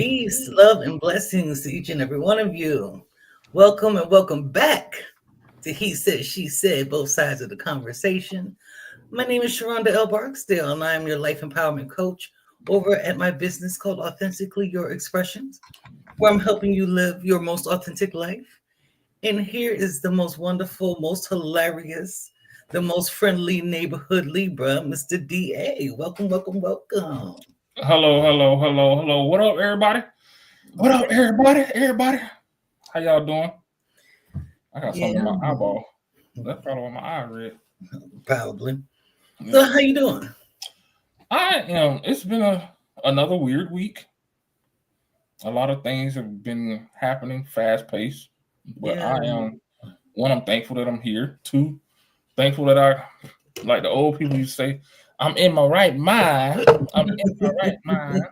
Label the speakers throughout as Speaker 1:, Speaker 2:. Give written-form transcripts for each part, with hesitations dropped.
Speaker 1: Peace, love, and blessings to each and every one of you. Welcome and welcome back to He Said, She Said, both sides of the conversation. My name is Sheronda L. Barksdale, and I am your life empowerment coach over at my business called Authentically Your Expressions, where I'm helping you live your most authentic life. And here is the most wonderful, most hilarious, the most friendly neighborhood Libra, Mr. DA. Welcome, welcome, welcome.
Speaker 2: Hello. What up, everybody? What up, everybody? Everybody, how y'all doing? I got something in
Speaker 1: Yeah,
Speaker 2: my eyeball. That's probably why my eye red.
Speaker 1: probably. So,
Speaker 2: Yeah.
Speaker 1: how you doing?
Speaker 2: I am. It's been another weird week. A lot of things have been happening fast paced, but
Speaker 1: Yeah,
Speaker 2: I am one. I'm thankful that I'm here. Two, thankful that I, like the old people used to say, I'm in my right mind. I'm in my right mind.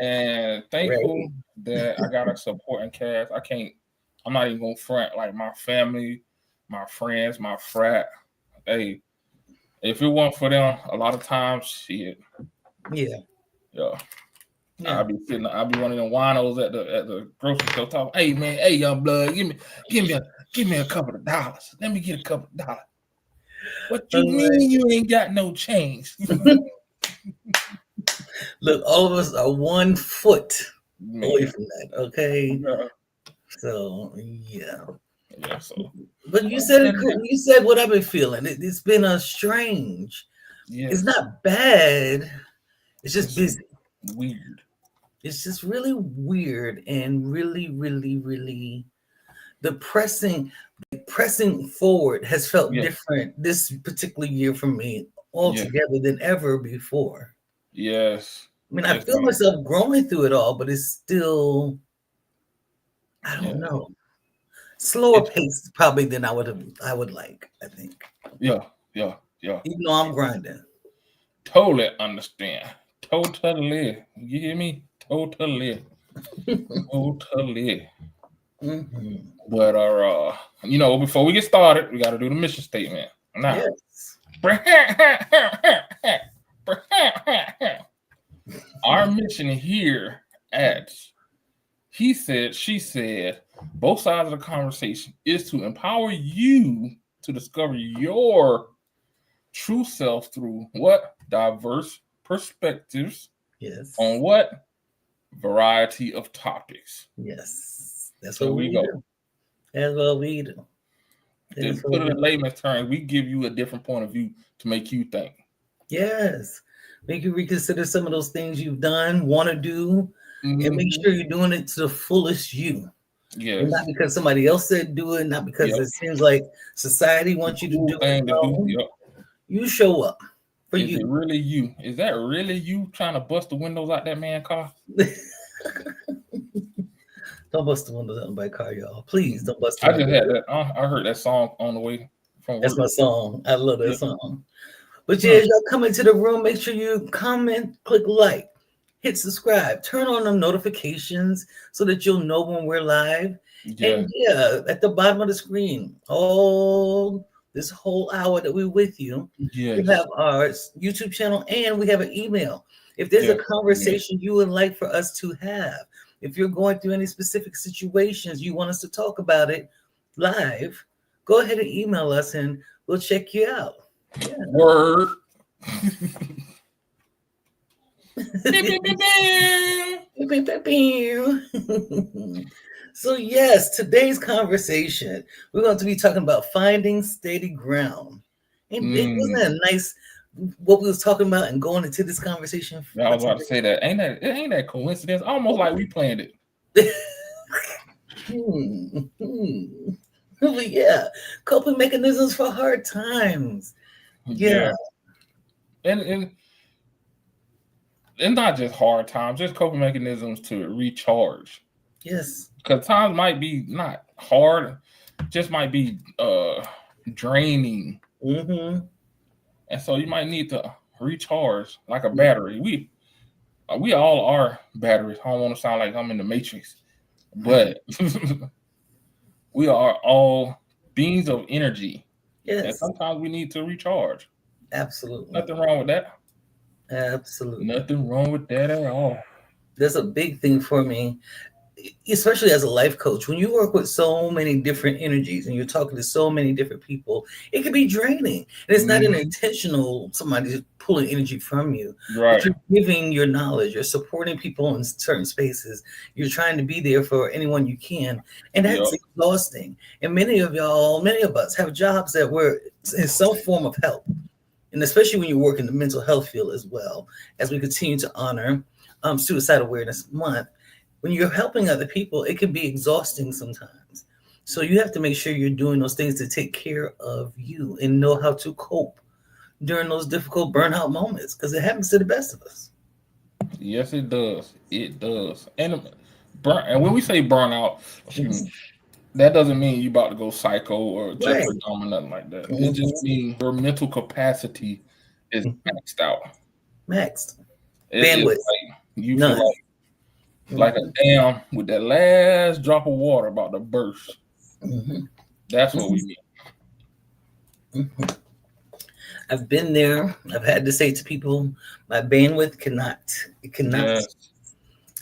Speaker 2: And
Speaker 1: right.
Speaker 2: thankful that I got a supporting cast. I'm not even gonna front like my family, my friends, my frat. Hey, if it wasn't for them, a lot of times, shit,
Speaker 1: Yeah,
Speaker 2: yeah,
Speaker 1: yeah.
Speaker 2: I'll be one of them winos at the grocery store talking, hey man, hey young blood, give me a couple of dollars. Let me get a couple of dollars. What you
Speaker 1: All right.
Speaker 2: mean you ain't got no change?
Speaker 1: Look, all of us are 1 foot away
Speaker 2: Man,
Speaker 1: from that. Okay,
Speaker 2: yeah,
Speaker 1: so yeah.
Speaker 2: yeah, so
Speaker 1: But you
Speaker 2: I'm
Speaker 1: said it.
Speaker 2: telling you,
Speaker 1: You said what I've been feeling. It's been a strange. It's
Speaker 2: yes,
Speaker 1: not bad. It's just
Speaker 2: it's
Speaker 1: busy.
Speaker 2: weird.
Speaker 1: It's just really weird and really, really, really depressing. Pressing forward has felt
Speaker 2: Yeah,
Speaker 1: different this particular year for me
Speaker 2: yeah.
Speaker 1: altogether than ever before.
Speaker 2: Yes.
Speaker 1: I mean, I
Speaker 2: It's
Speaker 1: feel myself growing through it all, but it's still, I
Speaker 2: yeah.
Speaker 1: don't know, slower
Speaker 2: It's
Speaker 1: pace probably than I would like, I think.
Speaker 2: yeah.
Speaker 1: Even though I'm grinding.
Speaker 2: Totally understand. Totally. You hear me? Totally. Totally.
Speaker 1: Hmm.
Speaker 2: But before we get started, we gotta do the mission statement. Now.
Speaker 1: Yes.
Speaker 2: Our mission here at He Said, She Said, both sides of the conversation is to empower you to discover your true self through what? Diverse perspectives on
Speaker 1: Yes.
Speaker 2: what? Variety of topics.
Speaker 1: Yes. That's
Speaker 2: There
Speaker 1: what
Speaker 2: we
Speaker 1: we
Speaker 2: go.
Speaker 1: do. That's what we do.
Speaker 2: To
Speaker 1: That's what
Speaker 2: put it
Speaker 1: we
Speaker 2: in
Speaker 1: do.
Speaker 2: layman's terms, we give you a different point of view to make you think.
Speaker 1: Yes. Make you reconsider some of those things you've done, want to do, and make
Speaker 2: Mm-hmm.
Speaker 1: sure you're doing it to the fullest you. And not
Speaker 2: Yes.
Speaker 1: because somebody else said do it, not because
Speaker 2: Yep.
Speaker 1: it seems like society
Speaker 2: The
Speaker 1: wants you to
Speaker 2: cool
Speaker 1: do it.
Speaker 2: thing to do.
Speaker 1: No,
Speaker 2: Yep.
Speaker 1: you show up for
Speaker 2: Is it
Speaker 1: you.
Speaker 2: really you? Is that really you trying to bust the windows out that man car?
Speaker 1: Don't bust the windows out by car, y'all. Please don't bust the
Speaker 2: I just
Speaker 1: windows.
Speaker 2: had that. I heard that song on the way from
Speaker 1: That's
Speaker 2: work.
Speaker 1: my song. I love that
Speaker 2: Yeah.
Speaker 1: song. But yeah,
Speaker 2: Hmm.
Speaker 1: as y'all come into the room, make sure you comment, click like, hit subscribe, turn on the notifications so that you'll know when we're live.
Speaker 2: Yeah.
Speaker 1: And yeah, at the bottom of the screen, all this whole hour that we're with you, we have
Speaker 2: Yes.
Speaker 1: our YouTube channel and we have an email. If there's a
Speaker 2: Yes. Yes.
Speaker 1: conversation you would like for us to have, if you're going through any specific situations you want us to talk about it live, go ahead and email us and we'll check you out. Yeah.
Speaker 2: Word. Beep, beep, beep, beep.
Speaker 1: So, yes, today's conversation, we're going to be talking about finding steady ground. And wasn't
Speaker 2: Mm.
Speaker 1: that nice what we was talking about and going into this conversation
Speaker 2: Yeah, I
Speaker 1: for
Speaker 2: was about to say that. Ain't that coincidence? Almost like we planned it.
Speaker 1: today? Hmm. But yeah, coping mechanisms for hard times. Yeah,
Speaker 2: Yeah. And not just hard times, just coping mechanisms to recharge.
Speaker 1: yes.
Speaker 2: Because times might be not hard, just might be draining.
Speaker 1: Mm-hmm.
Speaker 2: And so you might need to recharge like a battery. We all are batteries. I don't want to sound like I'm in the matrix, but we are all beings of energy. And
Speaker 1: Yes,
Speaker 2: sometimes we need to recharge.
Speaker 1: absolutely.
Speaker 2: Nothing wrong with that.
Speaker 1: Absolutely.
Speaker 2: Nothing wrong with that at all.
Speaker 1: That's a big thing for me, especially as a life coach. When you work with so many different energies and you're talking to so many different people, it can be draining. And it's not an
Speaker 2: Mhm.
Speaker 1: intentional somebody pulling energy from you, but
Speaker 2: Right.
Speaker 1: you're giving your knowledge, you're supporting people in certain spaces, you're trying to be there for anyone you can. And
Speaker 2: Yep.
Speaker 1: that's exhausting. And many of y'all, many of us have jobs that were in some form of help. And especially when you work in the mental health field as well, as we continue to honor Suicide Awareness Month, when you're helping other people, it can be exhausting sometimes. So you have to make sure you're doing those things to take care of you and know how to cope during those difficult burnout moments because it happens to the best of us.
Speaker 2: Yes, it does. It does. And when we say burnout, excuse me,
Speaker 1: Mhm.
Speaker 2: that doesn't mean you about to go psycho or
Speaker 1: Right.
Speaker 2: Jeffrey Dahmer or nothing like that. It just
Speaker 1: Mhm.
Speaker 2: means your mental capacity is
Speaker 1: Mhm.
Speaker 2: maxed out.
Speaker 1: Maxed.
Speaker 2: It's
Speaker 1: Bandwidth.
Speaker 2: like you feel
Speaker 1: None.
Speaker 2: like a
Speaker 1: Mhm.
Speaker 2: dam with that last drop of water about to burst.
Speaker 1: Mhm.
Speaker 2: That's what we
Speaker 1: Mhm.
Speaker 2: mean.
Speaker 1: Mhm. I've been there. I've had to say to people, my bandwidth cannot. It cannot.
Speaker 2: Yes.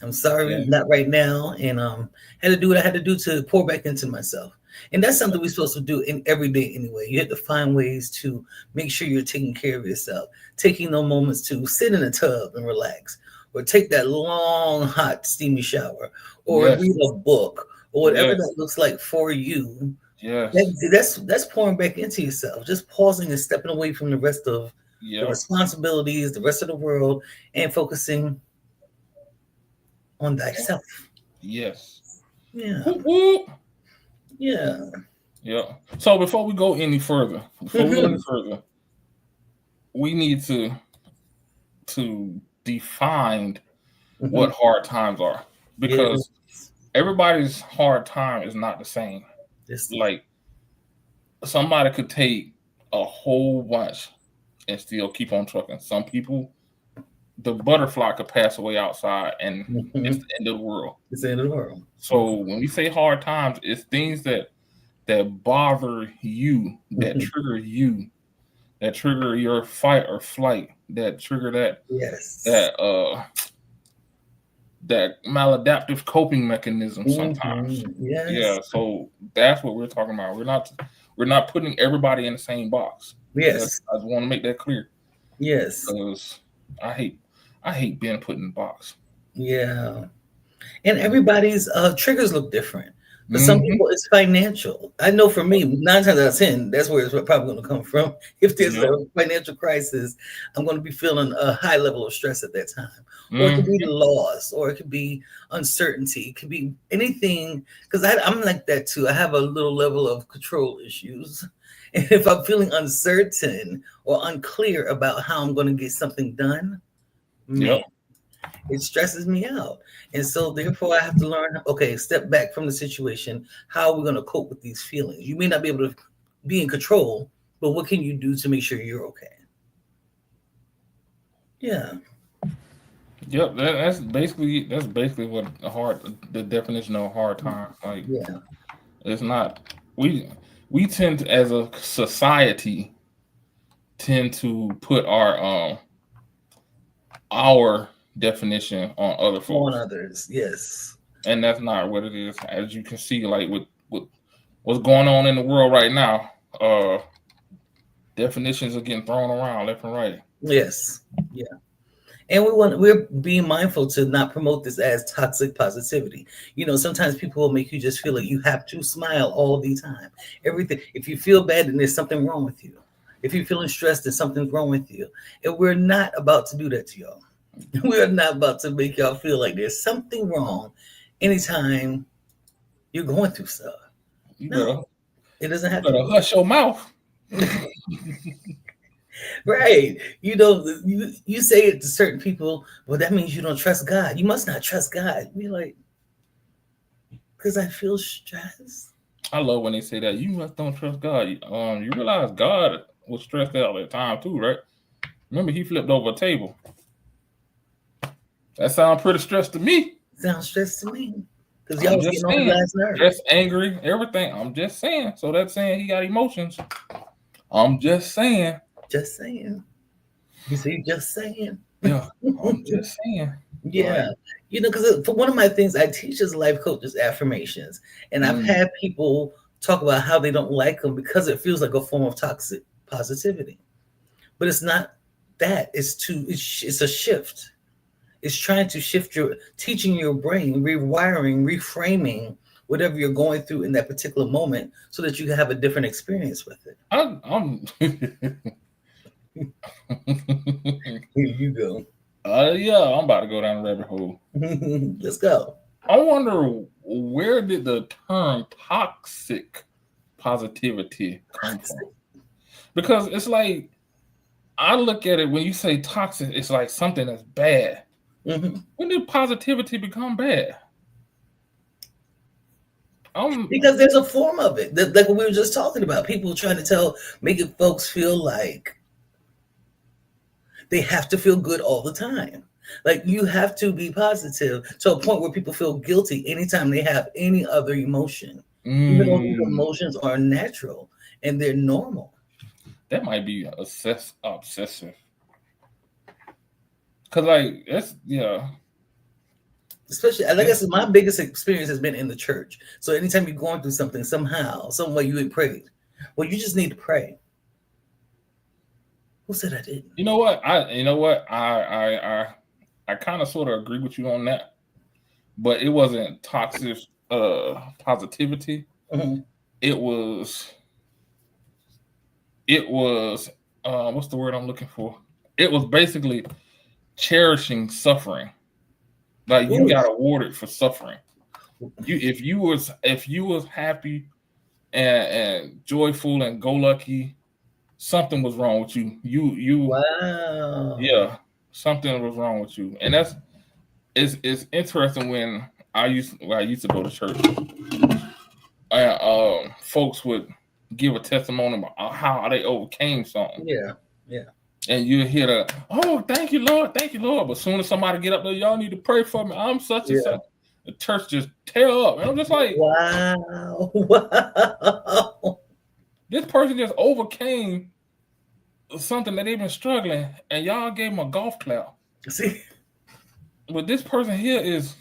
Speaker 1: I'm sorry,
Speaker 2: Yes.
Speaker 1: not right now. And had to do what I had to do to pour back into myself. And that's something we're supposed to do in every day anyway. You have to find ways to make sure you're taking care of yourself, taking those moments to sit in a tub and relax, or take that long, hot, steamy shower, or
Speaker 2: Yes.
Speaker 1: read a book, or whatever
Speaker 2: Yes.
Speaker 1: that looks like for you.
Speaker 2: Yes.
Speaker 1: That's pouring back into yourself, just pausing and stepping away from the rest of the
Speaker 2: Yep.
Speaker 1: responsibilities, the rest of the world, and focusing on thyself.
Speaker 2: Yes.
Speaker 1: Yeah,
Speaker 2: Whoop, whoop.
Speaker 1: yeah.
Speaker 2: Yeah. So before we go any
Speaker 1: Hmm.
Speaker 2: further, we need to define
Speaker 1: Hmm.
Speaker 2: what hard times are
Speaker 1: Yeah,
Speaker 2: because everybody's hard time is not the same.
Speaker 1: just
Speaker 2: Like somebody could take a whole bunch and still keep on trucking. Some people, the butterfly could pass away outside and it's
Speaker 1: mhm.
Speaker 2: the end of the world.
Speaker 1: It's the end of the world.
Speaker 2: So when we say hard times, it's things that bother you, that
Speaker 1: Mhm.
Speaker 2: trigger you, that trigger your fight or flight, that trigger
Speaker 1: Yes.
Speaker 2: that maladaptive coping mechanism sometimes.
Speaker 1: Yes.
Speaker 2: Yeah, so that's what we're talking about. We're not putting everybody in the same box.
Speaker 1: Yes.
Speaker 2: I just want to make that clear
Speaker 1: Yes.
Speaker 2: because I hate I hate being put in a box.
Speaker 1: Yeah. And everybody's triggers look different. For some
Speaker 2: Mm-hmm.
Speaker 1: people, it's financial. I know for me, 9 times out of 10, that's where it's probably going to come from. If there's
Speaker 2: Yep.
Speaker 1: a financial crisis, I'm going to be feeling a high level of stress at that time. Or it could be
Speaker 2: Mm-hmm.
Speaker 1: loss, or it could be uncertainty. It could be anything. Because I'm like that too. I have a little level of control issues. And if I'm feeling uncertain or unclear about how I'm going to get something done, man,
Speaker 2: Yep.
Speaker 1: it stresses me out. And so therefore I have to learn, okay, step back from the situation. How are we going to cope with these feelings? You may not be able to be in control, but what can you do to make sure you're okay? Yeah.
Speaker 2: Yep. That's basically what the definition of hard time. Like
Speaker 1: Yeah.
Speaker 2: it's not we we tend to, as a society, tend to put our definition on other
Speaker 1: On
Speaker 2: folks,
Speaker 1: others. Yes.
Speaker 2: and that's not what it is. As you can see, like with what's going on in the world right now, definitions are getting thrown around left and right.
Speaker 1: Yes. Yeah. And we're being mindful to not promote this as toxic positivity. Sometimes people will make you just feel like you have to smile all the time. Everything. If you feel bad, then there's something wrong with you. If you're feeling stressed, then something's wrong with you. And we're not about to do that to y'all. We're not about to make y'all feel like there's something wrong anytime you're going through stuff.
Speaker 2: You better
Speaker 1: No, it doesn't
Speaker 2: you
Speaker 1: have to
Speaker 2: better
Speaker 1: be.
Speaker 2: hush your mouth.
Speaker 1: Right. You say it to certain people, well, that means you don't trust God. You must not trust God. Be like, because I feel stressed.
Speaker 2: I love when they say that. You must don't trust God. You realize God was stressed out at the time too, right? Remember, he flipped over a table. That sounds pretty stressed to me.
Speaker 1: Sounds stressed to me. Because y'all
Speaker 2: I'm
Speaker 1: was
Speaker 2: just
Speaker 1: getting on his
Speaker 2: saying.
Speaker 1: last nerve.
Speaker 2: Just angry, everything. I'm just saying. So that's saying he got emotions. I'm just saying.
Speaker 1: Just saying. You see, just saying.
Speaker 2: Yeah, I'm just saying.
Speaker 1: Yeah. Because for one of my things I teach as life coach is affirmations. And I've
Speaker 2: Mm,
Speaker 1: had people talk about how they don't like them because it feels like a form of toxic positivity. But it's not that. It's a shift. It's trying to shift teaching your brain, rewiring, reframing whatever you're going through in that particular moment so that you can have a different experience with it.
Speaker 2: I'm
Speaker 1: Here you go.
Speaker 2: yeah, I'm about to go down the rabbit hole.
Speaker 1: Let's go.
Speaker 2: I wonder where did the term toxic positivity come from? Because it's like I look at it when you say toxic, it's like something that's bad.
Speaker 1: Hmm.
Speaker 2: When did positivity become bad? Um,
Speaker 1: Because there's a form of it, like what we were just talking about. People trying to making folks feel like they have to feel good all the time. Like you have to be positive to a point where people feel guilty anytime they have any other emotion, even though these
Speaker 2: mm,
Speaker 1: emotions are natural and they're normal.
Speaker 2: that might be obsessive. Cause like that's yeah,
Speaker 1: Especially, like I
Speaker 2: that's
Speaker 1: said, my biggest experience has been in the church. So anytime you're going through something, somehow, some way you ain't prayed. Well, you just need to pray. Who said I didn't?
Speaker 2: I kind of sort of agree with you on that, but it wasn't toxic positivity.
Speaker 1: Mhm.
Speaker 2: It was it was what's the word I'm looking for? It was basically cherishing suffering. Like you
Speaker 1: Ooh,
Speaker 2: got awarded for suffering. If you was happy and joyful and go lucky, something was wrong with you. You
Speaker 1: wow.
Speaker 2: yeah, something was wrong with you. And it's interesting when I used to go to church and folks would give a testimony about how they overcame something.
Speaker 1: Yeah, yeah,
Speaker 2: And you hear thank you, Lord. But as soon as somebody get up there, y'all need to pray for me. I'm such and
Speaker 1: yeah.
Speaker 2: such. The church just tear up. And I'm just like,
Speaker 1: Wow, wow.
Speaker 2: this person just overcame something that they've been struggling, and y'all gave them a golf clap.
Speaker 1: See,
Speaker 2: But this person here is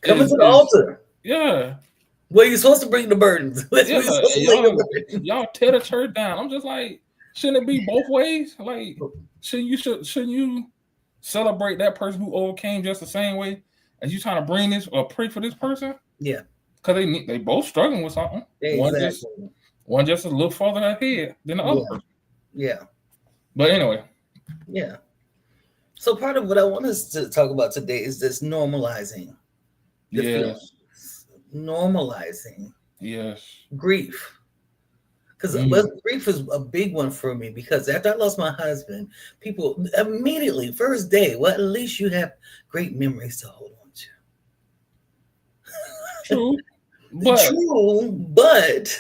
Speaker 1: coming to the
Speaker 2: is
Speaker 1: altar.
Speaker 2: yeah,
Speaker 1: Where you supposed to bring the burdens. Where
Speaker 2: yeah.
Speaker 1: you supposed
Speaker 2: And
Speaker 1: to lay
Speaker 2: y'all
Speaker 1: the burdens.
Speaker 2: y'all tear the church down. I'm just like, shouldn't it be both ways? Like, shouldn't you celebrate that person who overcame just the same way as you trying to bring this or pray for this person?
Speaker 1: Yeah,
Speaker 2: Because they both struggling with something.
Speaker 1: exactly.
Speaker 2: One just a little further ahead than the other
Speaker 1: Yeah,
Speaker 2: person.
Speaker 1: yeah,
Speaker 2: But anyway,
Speaker 1: yeah. So part of what I want us to talk about today is this normalizing the
Speaker 2: yes,
Speaker 1: feelings, normalizing
Speaker 2: yes.
Speaker 1: grief. Because
Speaker 2: Mm,
Speaker 1: grief is a big one for me because after I lost my husband, people immediately, first day, well, at least you have great memories to hold on
Speaker 2: true.
Speaker 1: to.
Speaker 2: But
Speaker 1: True, but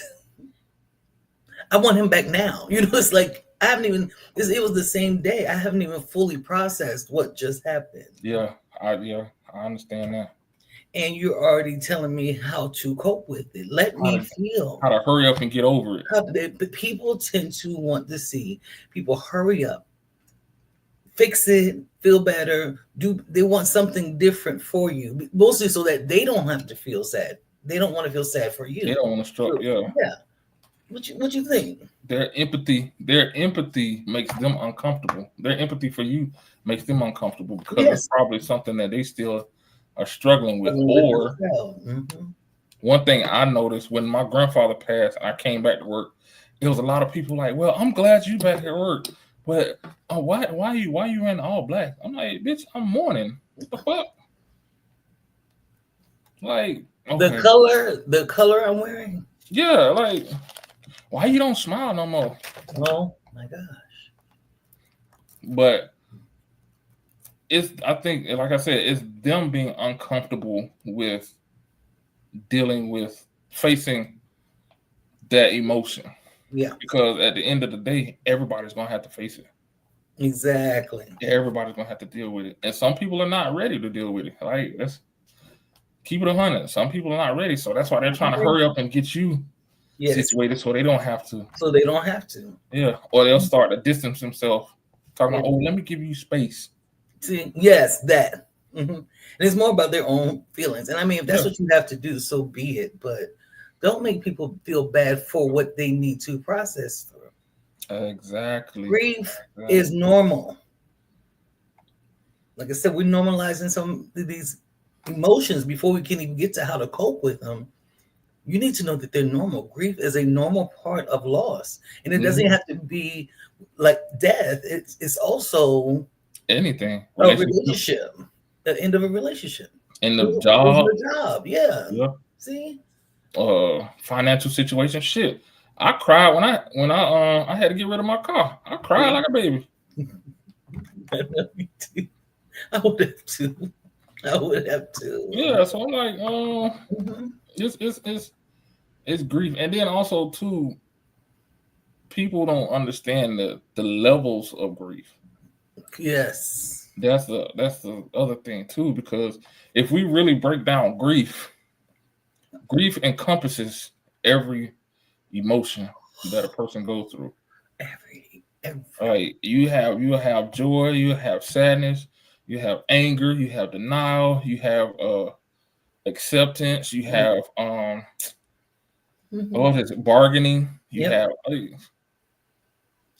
Speaker 1: I want him back now. It's like I haven't even, it was the same day. I haven't even fully processed what just happened.
Speaker 2: I understand that.
Speaker 1: And you're already telling me how to cope with it. Let
Speaker 2: How
Speaker 1: me
Speaker 2: to
Speaker 1: feel.
Speaker 2: how to hurry up and get over it.
Speaker 1: But people tend to want to see people hurry up, fix it, feel better. They want something different for you, mostly so that they don't have to feel sad. They don't want to feel sad for
Speaker 2: They
Speaker 1: you.
Speaker 2: don't want to struggle. Yeah.
Speaker 1: Yeah. What you think?
Speaker 2: Their empathy makes them uncomfortable. Their empathy for you makes them uncomfortable because it's
Speaker 1: Yes.
Speaker 2: probably something that they still are struggling with.
Speaker 1: Struggling with
Speaker 2: Or
Speaker 1: themselves. Hmm.
Speaker 2: one thing I noticed when my grandfather passed and I came back to work, there was a lot of people like, "Well, I'm glad you back at work, but why you in all black?" I'm like, "Bitch, I'm mourning. What the fuck?" Like,
Speaker 1: The
Speaker 2: okay,
Speaker 1: color I'm wearing.
Speaker 2: yeah, like, why you don't smile no more?
Speaker 1: Oh my God.
Speaker 2: But I think, like I said, it's them being uncomfortable with dealing with facing that emotion
Speaker 1: Yeah.
Speaker 2: because at the end of the day, everybody's gonna have to face it.
Speaker 1: Exactly.
Speaker 2: Everybody's gonna have to deal with it, and some people are not ready to deal with it. Like, let's keep it 100. Some people are not ready, so that's why they're trying to hurry up and get you
Speaker 1: Yes.
Speaker 2: situated so they don't have to.
Speaker 1: So they don't have to.
Speaker 2: Yeah, or they'll start to distance themselves, talking about, "Oh,
Speaker 1: Mhm.
Speaker 2: let me give you space."
Speaker 1: See, yes, that. And it's more about their own feelings. And I mean, if that's
Speaker 2: Yeah,
Speaker 1: what you have to do, so be it. But don't make people feel bad for what they need to process through.
Speaker 2: exactly.
Speaker 1: Grief is
Speaker 2: Exactly.
Speaker 1: normal. Like I said, we're normalizing some of these emotions before we can even get to how to cope with them. You need to know that they're normal. Grief is a normal part of loss, and it doesn't
Speaker 2: Mhm.
Speaker 1: have to be like death. It's also
Speaker 2: Anything
Speaker 1: a
Speaker 2: relationship
Speaker 1: relationship, the end of a relationship,
Speaker 2: in the
Speaker 1: losing
Speaker 2: job,
Speaker 1: a job. Yeah.
Speaker 2: yeah,
Speaker 1: See,
Speaker 2: financial situation. Shit, I cried when I had to get rid of my car. I cried
Speaker 1: see,
Speaker 2: like a baby.
Speaker 1: me too. I would have to. I would have to.
Speaker 2: Yeah, so I'm like,
Speaker 1: Mhm.
Speaker 2: it's grief, and then also too, people don't understand the levels of grief.
Speaker 1: Yes.
Speaker 2: That's the other thing too, because if we really break down grief encompasses every emotion that a person goes through.
Speaker 1: Every.
Speaker 2: Like you have joy, you have sadness, you have anger, you have denial, you have acceptance, you have
Speaker 1: Mhm.
Speaker 2: what is it, bargaining, you
Speaker 1: Yep.
Speaker 2: have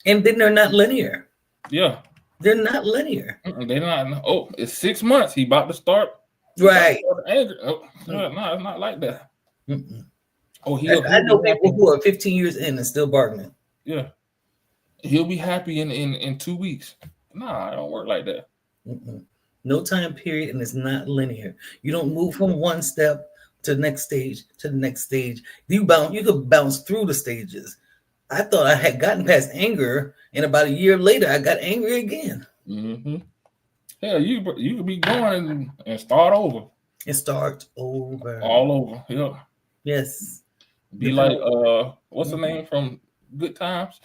Speaker 1: And then they're not linear.
Speaker 2: yeah.
Speaker 1: They're not linear.
Speaker 2: They're not. Oh, it's 6 months. He about to start. He about to
Speaker 1: Right.
Speaker 2: start anger. Oh,
Speaker 1: Mm,
Speaker 2: no, it's not like that.
Speaker 1: mm-mm.
Speaker 2: Oh,
Speaker 1: I,
Speaker 2: he'll
Speaker 1: I
Speaker 2: he'll be
Speaker 1: know people
Speaker 2: happy.
Speaker 1: who are 15 years in and still bargaining.
Speaker 2: Yeah, he'll be happy in 2 weeks. Nah, I don't work like that.
Speaker 1: Mm-mm. No time period, and it's not linear. You don't move from one step to the next stage to the next stage. You could bounce through the stages. I thought I had gotten past anger, and about a year later, I got angry again.
Speaker 2: Hmm. Yeah, you could be going and start over,
Speaker 1: It starts over.
Speaker 2: all over. Yeah,
Speaker 1: Yes,
Speaker 2: be
Speaker 1: different.
Speaker 2: like what's the
Speaker 1: Mhm.
Speaker 2: name from Good Times?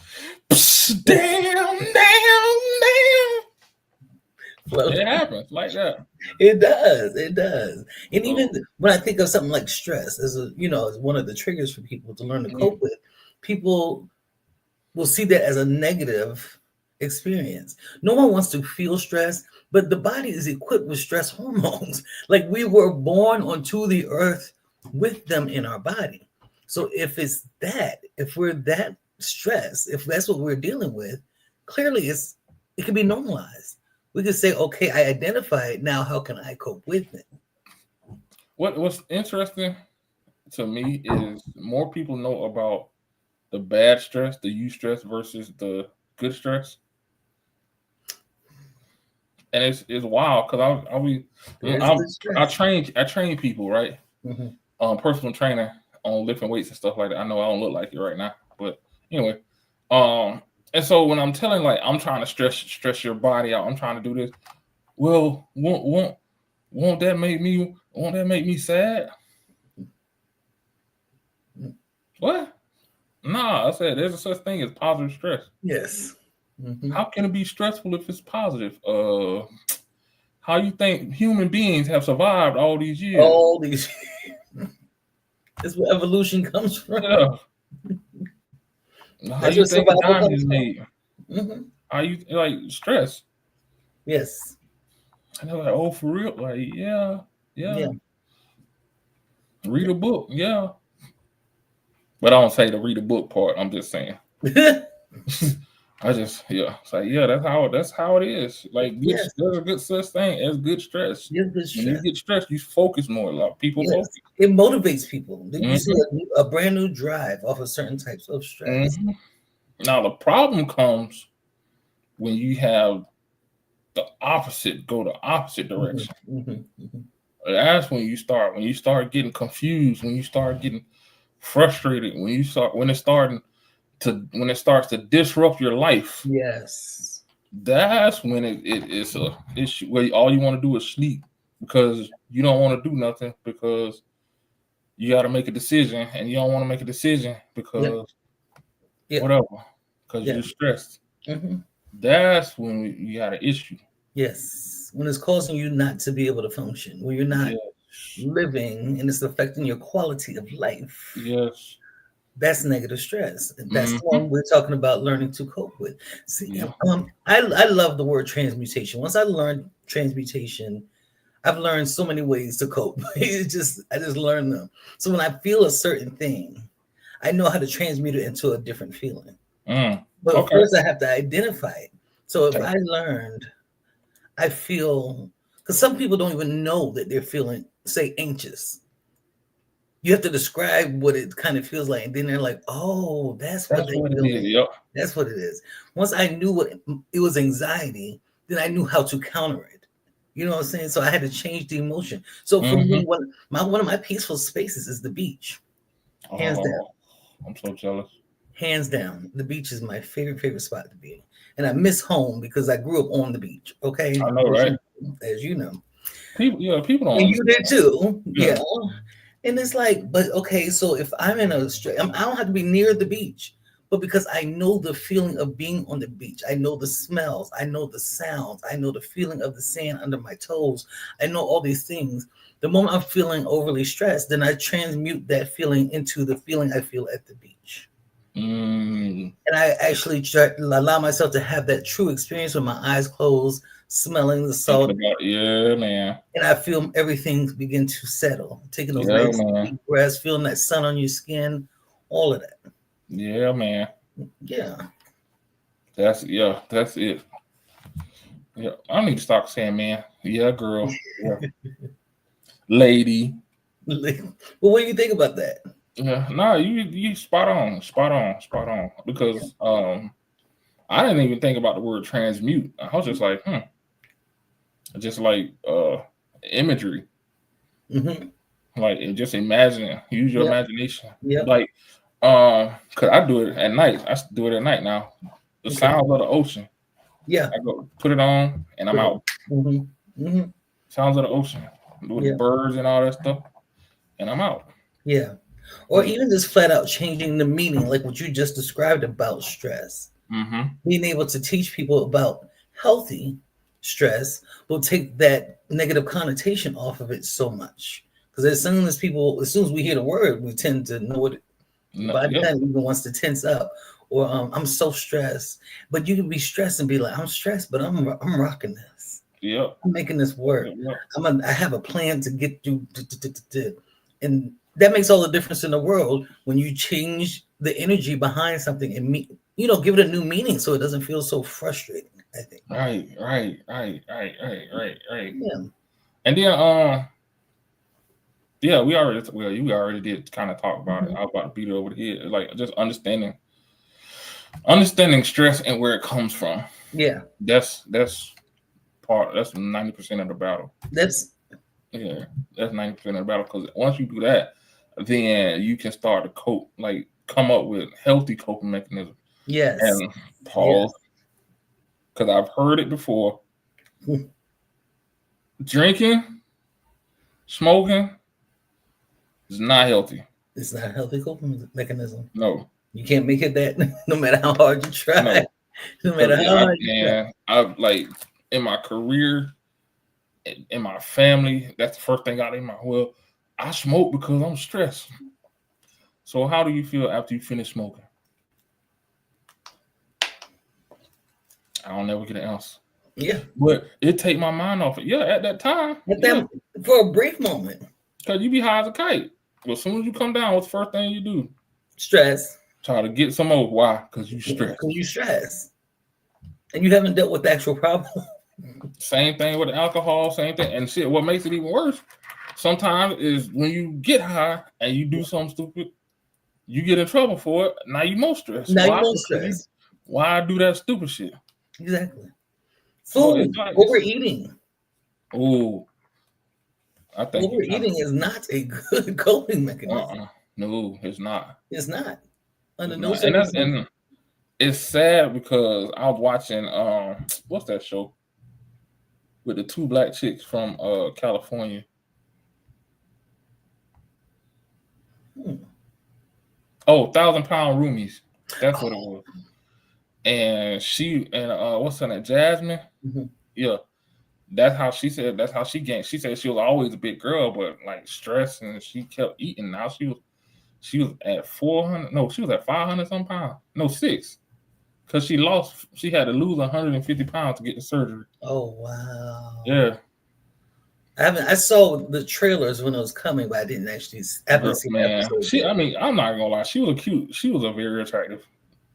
Speaker 2: Psst, damn, damn.
Speaker 1: Flow.
Speaker 2: It happens like that.
Speaker 1: It does. It does. And even
Speaker 2: So
Speaker 1: when I think of something like stress as as one of the triggers for people to learn to cope
Speaker 2: mm,
Speaker 1: with, people will see that as a negative experience. No one wants to feel stress, but the body is equipped with stress hormones. Like we were born onto the earth with them in our body. So if we're that stressed, if that's what we're dealing with, clearly it can be normalized. We could say, okay, I identify it now. How can I cope with it?
Speaker 2: what's interesting to me is more people know about the bad stress, the stress versus the good stress, and it's wild because
Speaker 1: There's
Speaker 2: I'm
Speaker 1: the stress.
Speaker 2: I train people, right,
Speaker 1: Mhm.
Speaker 2: personal trainer on different weights and stuff like that. I know I don't look like it right now, but anyway, um and so when I'm telling, like, I'm trying to stress your body out, I'm trying to do this. Well, won't that make me sad? What? Nah, I said there's a such thing as positive stress.
Speaker 1: Yes. Hmm.
Speaker 2: How can it be stressful if it's positive? How you think human beings have survived all these years?
Speaker 1: All these. That's where evolution comes from.
Speaker 2: Yeah. How
Speaker 1: That's
Speaker 2: you
Speaker 1: where
Speaker 2: think a
Speaker 1: survival
Speaker 2: diamond
Speaker 1: comes
Speaker 2: is
Speaker 1: from.
Speaker 2: made?
Speaker 1: Hmm.
Speaker 2: How you like stress?
Speaker 1: Yes.
Speaker 2: And they're like, oh, for real? Like, yeah, yeah.
Speaker 1: Yeah.
Speaker 2: Read a book, yeah. But I don't say the read a book part. I'm just saying. I just yeah. It's like yeah, that's how it is. Like good,
Speaker 1: Yes.
Speaker 2: there's a good such thing as good stress.
Speaker 1: Yes. Good
Speaker 2: When you
Speaker 1: stress.
Speaker 2: get stressed, you focus more. A lot of people
Speaker 1: Yes.
Speaker 2: focus.
Speaker 1: It motivates people. You see
Speaker 2: Hmm.
Speaker 1: a brand new drive off of certain types of stress.
Speaker 2: Hmm. Now the problem comes when you have the opposite go the opposite
Speaker 1: Hmm.
Speaker 2: direction.
Speaker 1: Hmm. Hmm.
Speaker 2: That's when you start getting confused, when you start getting frustrated, when it starts to disrupt your life.
Speaker 1: Yes.
Speaker 2: That's when it's a issue where all you want to do is sleep because you don't want to do nothing because you got to make a decision and you don't want to make a decision
Speaker 1: Yep.
Speaker 2: because
Speaker 1: Yep.
Speaker 2: whatever, because
Speaker 1: Yep.
Speaker 2: you're stressed.
Speaker 1: Hmm.
Speaker 2: That's when you got an issue.
Speaker 1: Yes. When it's causing you not to be able to function, when you're not
Speaker 2: Yes,
Speaker 1: living and it's affecting your quality of life.
Speaker 2: yes,
Speaker 1: That's negative stress. That's the
Speaker 2: hmm,
Speaker 1: one we're talking about learning to cope with. See,
Speaker 2: yeah,
Speaker 1: I love the word transmutation. Once I learned transmutation. I've learned so many ways to cope. I just learned them. So when I feel a certain thing, I know how to transmute it into a different feeling. But
Speaker 2: Okay.
Speaker 1: first, I have to identify it. So if I learned, I feel, because some people don't even know that they're feeling, say, anxious. You have to describe what it kind of feels like, and then they're like, "Oh, that's what
Speaker 2: That's
Speaker 1: they
Speaker 2: what it
Speaker 1: feel
Speaker 2: is.
Speaker 1: like.
Speaker 2: Yep.
Speaker 1: That's what it is." Once I knew what it was anxiety, then I knew how to counter it. You know what I'm saying? So I had to change the emotion. So for me, one of my peaceful spaces is the beach, hands down.
Speaker 2: Oh, I'm so jealous.
Speaker 1: Hands down, the beach is my favorite spot to be. And I miss home because I grew up on the beach. Okay,
Speaker 2: I know, right?
Speaker 1: as you know,
Speaker 2: People don't
Speaker 1: and you did
Speaker 2: understand.
Speaker 1: too.
Speaker 2: Yeah.
Speaker 1: Yeah. And it's like, but okay, so if I'm in a straight, I don't have to be near the beach, but because I know the feeling of being on the beach, I know the smells, I know the sounds, I know the feeling of the sand under my toes, I know all these things. The moment I'm feeling overly stressed, then I transmute that feeling into the feeling I feel at the beach. And I actually try to allow myself to have that true experience with my eyes closed, smelling the
Speaker 2: Thinking
Speaker 1: salt,
Speaker 2: about, yeah, man.
Speaker 1: and I feel everything begin to settle. Taking those
Speaker 2: Yeah,
Speaker 1: nice
Speaker 2: man.
Speaker 1: deep breaths, feeling that sun on your skin, all of that.
Speaker 2: Yeah, man.
Speaker 1: Yeah.
Speaker 2: That's it. Yeah. I need to stop saying man. Yeah, girl. Yeah. Lady.
Speaker 1: Well, what do you think about that?
Speaker 2: Yeah. Nah, you spot on. Spot on. Spot on. Because I didn't even think about the word transmute. I was just like, just like imagery.
Speaker 1: Mm-hmm.
Speaker 2: Like, and just imagine, use your
Speaker 1: Yep.
Speaker 2: imagination.
Speaker 1: Yep.
Speaker 2: Like, cause I do it at night. I do it at night now. The
Speaker 1: Okay.
Speaker 2: sounds of the ocean.
Speaker 1: Yeah.
Speaker 2: I go put it on and I'm out.
Speaker 1: Mm-hmm. Mm-hmm.
Speaker 2: Sounds of the ocean with the
Speaker 1: Yeah.
Speaker 2: birds and all that stuff, and I'm out.
Speaker 1: Yeah. Or
Speaker 2: Yeah.
Speaker 1: even just flat out changing the meaning, like what you just described about stress.
Speaker 2: Mm-hmm.
Speaker 1: Being able to teach people about healthy stress will take that negative connotation off of it so much. Because as soon as we hear the word, we tend to know it. The
Speaker 2: No,
Speaker 1: body
Speaker 2: yep.
Speaker 1: kind of even wants to tense up, or I'm so stressed. But you can be stressed and be like, I'm stressed, but I'm rocking this.
Speaker 2: Yep.
Speaker 1: I'm making this work.
Speaker 2: Yep.
Speaker 1: I have a plan to get through, and that makes all the difference in the world when you change the energy behind something and give it a new meaning so it doesn't feel so frustrating. I think.
Speaker 2: Right.
Speaker 1: Yeah.
Speaker 2: And then yeah, you already did kind of talk about it.
Speaker 1: Mhm.
Speaker 2: I was about to beat it over the head. Like just understanding stress and where it comes from.
Speaker 1: Yeah.
Speaker 2: That's 90% of the battle.
Speaker 1: That's
Speaker 2: Yeah, that's 90% of the battle. Because once you do that, then you can start to cope, like come up with healthy coping mechanisms.
Speaker 1: yes.
Speaker 2: And
Speaker 1: Yes.
Speaker 2: pause, because I've heard it before. Drinking, smoking is not healthy.
Speaker 1: It's not a healthy coping mechanism.
Speaker 2: No,
Speaker 1: You can't make it that no matter how hard you try.
Speaker 2: no.
Speaker 1: No
Speaker 2: Because
Speaker 1: matter how hard you try.
Speaker 2: I've like in my career, in my family, that's the first thing out of my well. I smoke because I'm stressed. So how do you feel after you finish smoking? I don't never get an answer.
Speaker 1: Yeah.
Speaker 2: But it take my mind off it. Yeah, at that time,
Speaker 1: But
Speaker 2: yeah,
Speaker 1: then for a brief moment,
Speaker 2: because you be high as a kite. But as soon as you come down, what's the first thing you do?
Speaker 1: stress.
Speaker 2: Try to get some more. Why? Because you
Speaker 1: Because
Speaker 2: stressed.
Speaker 1: you stress. And you haven't dealt with the actual problem.
Speaker 2: Same thing with the alcohol, same thing. And shit, what makes it even worse sometimes is when you get high and you do something stupid, you get in trouble for it. Now you more stressed.
Speaker 1: Now you
Speaker 2: Why?
Speaker 1: won't
Speaker 2: Because
Speaker 1: stress.
Speaker 2: why do that stupid shit?
Speaker 1: Exactly.
Speaker 2: So
Speaker 1: Food,
Speaker 2: it's like,
Speaker 1: overeating.
Speaker 2: oh, I think you kind
Speaker 1: Overeating is not a good coping
Speaker 2: of,
Speaker 1: mechanism.
Speaker 2: no, it's not.
Speaker 1: It's not. Under
Speaker 2: It's
Speaker 1: no
Speaker 2: not. And that's,
Speaker 1: circumstances.
Speaker 2: and it's sad because I was watching, what's that show with the two black chicks from California?
Speaker 1: Hmm.
Speaker 2: Oh, 1,000 Pound Roomies. That's what it was. And she and what's her name, Jasmine?
Speaker 1: Mm-hmm.
Speaker 2: Yeah, that's how she said. That's how she gained. She said she was always a big girl, but like stress, and she kept eating. Now she was at 400. No, she was at 500 some pounds. No, because she had to lose 150 pounds to get the surgery.
Speaker 1: Oh wow.
Speaker 2: Yeah.
Speaker 1: I saw the trailers when it was coming, but I didn't actually. I haven't seen the
Speaker 2: Man,
Speaker 1: episode yet.
Speaker 2: I mean, I'm not gonna lie, she was a very attractive.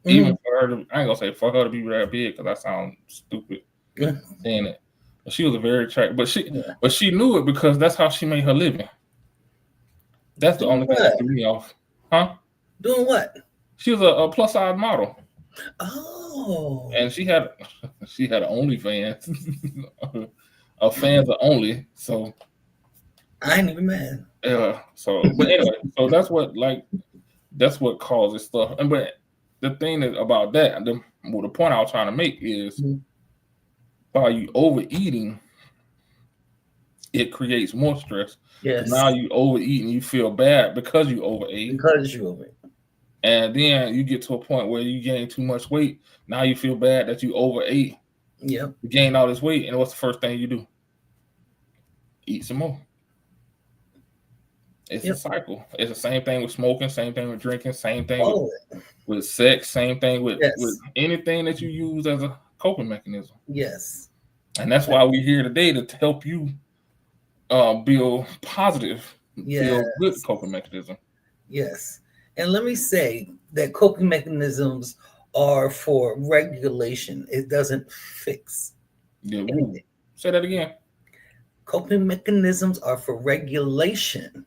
Speaker 1: Mm-hmm.
Speaker 2: Even for her to, I ain't gonna say for her to be that big because that sounds stupid saying it. But she was a very attractive, but she knew it because that's how she made her living. That's the
Speaker 1: Doing
Speaker 2: only thing that
Speaker 1: what?
Speaker 2: threw me off. Huh?
Speaker 1: Doing what?
Speaker 2: She was a plus size model.
Speaker 1: Oh.
Speaker 2: And she had an OnlyFans. Fans are only. So
Speaker 1: I ain't even mad.
Speaker 2: but anyway, so that's what causes stuff. And but the thing is about that, the point I was trying to make is by you overeating, it creates more stress.
Speaker 1: Yes.
Speaker 2: Now you overeat and you feel bad because you overate.
Speaker 1: Because you overeat.
Speaker 2: And then you get to a point where you gain too much weight. Now you feel bad that you overate.
Speaker 1: Yep.
Speaker 2: You gain all this weight, and what's the first thing you do? Eat some more. It's a cycle. It's the same thing with smoking, same thing with drinking, same thing with sex, same thing with anything that you use as a coping mechanism.
Speaker 1: Yes.
Speaker 2: And that's why we're here today to help you build positive, feel good coping mechanism.
Speaker 1: Yes. And let me say that coping mechanisms are for regulation. It doesn't fix anything.
Speaker 2: Say that again.
Speaker 1: Coping mechanisms are for regulation.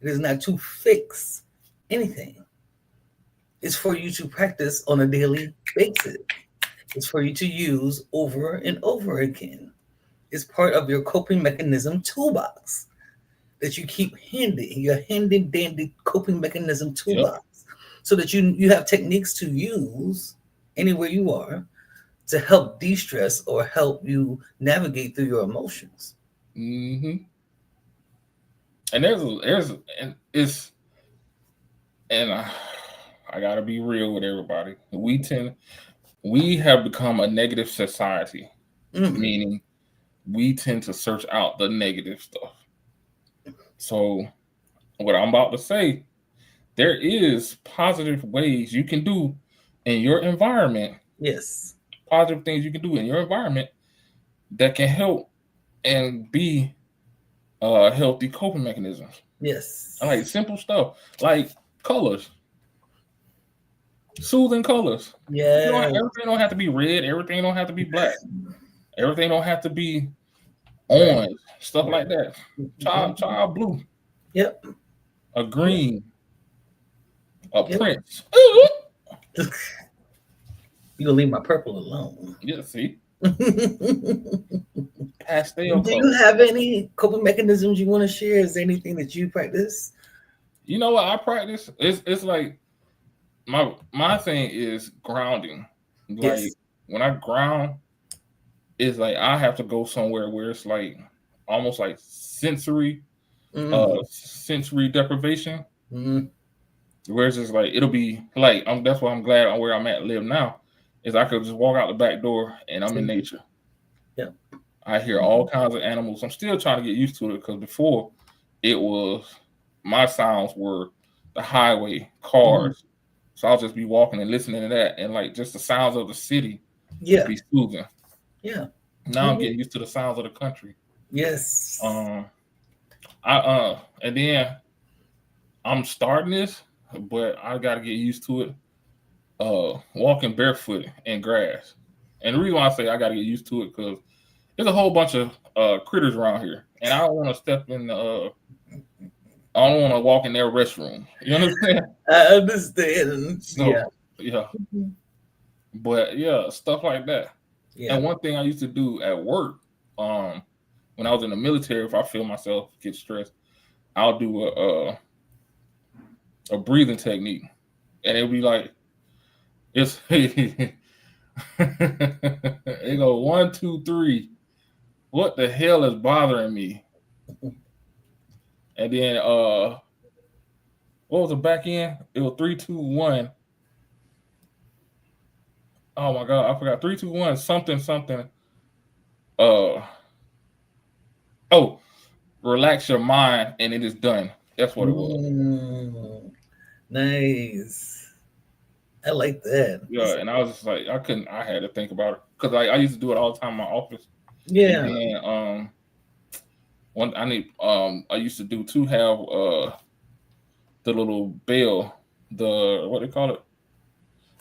Speaker 1: It is not to fix anything. It's for you to practice on a daily basis. It's for you to use over and over again. It's part of your coping mechanism toolbox that you keep handy, your handy dandy coping mechanism toolbox, so that you have techniques to use anywhere you are to help de-stress or help you navigate through your emotions.
Speaker 2: Mm-hmm. And I gotta be real with everybody. We have become a negative society, meaning we tend to search out the negative stuff. So what I'm about to say, there is positive ways you can do in your environment.
Speaker 1: Yes.
Speaker 2: Positive things you can do in your environment that can help and be healthy coping mechanisms.
Speaker 1: Yes.
Speaker 2: Like simple stuff, like colors. Soothing colors.
Speaker 1: Yeah.
Speaker 2: Everything don't have to be red. Everything don't have to be black. Everything don't have to be orange. Stuff like that. Try blue.
Speaker 1: Yep.
Speaker 2: A green. A Prince.
Speaker 1: You gonna leave my purple alone.
Speaker 2: Yeah, see. Pastel
Speaker 1: Do you have any coping mechanisms you want to share? Is there anything that you practice?
Speaker 2: You know what I practice? It's like my thing is grounding. Like when I ground, it's like I have to go somewhere where it's like almost like sensory deprivation. Where it's just like it'll be like that's why I'm glad I'm where I'm at live now. Is I could just walk out the back door and I'm in nature.
Speaker 1: Yeah.
Speaker 2: I hear all kinds of animals. I'm still trying to get used to it because before it was my sounds were the highway, cars. So I'll just be walking and listening to that, and like just the sounds of the city be soothing.
Speaker 1: Yeah.
Speaker 2: Now I'm getting used to the sounds of the country.
Speaker 1: Yes.
Speaker 2: And then I'm starting this, but I gotta get used to it. Walking barefoot in grass. And the reason why I say I gotta get used to it because there's a whole bunch of critters around here, and I don't want to step in. I don't want to walk in their restroom. You understand?
Speaker 1: I understand.
Speaker 2: So, yeah. But yeah, stuff like that. Yeah. And one thing I used to do at work, when I was in the military, if I feel myself get stressed, I'll do a breathing technique, and it'll be like it go 1, 2, 3. What the hell is bothering me? And then what was the back end? It was 3, 2, 1. Oh my god, I forgot. 3, 2, 1, something. Relax your mind and it is done. That's what it was.
Speaker 1: Nice. I like that.
Speaker 2: Yeah, and I was just like, I had to think about it because I used to do it all the time in my office. And
Speaker 1: Yeah.
Speaker 2: then I used to do to have the little bell, the what they call it?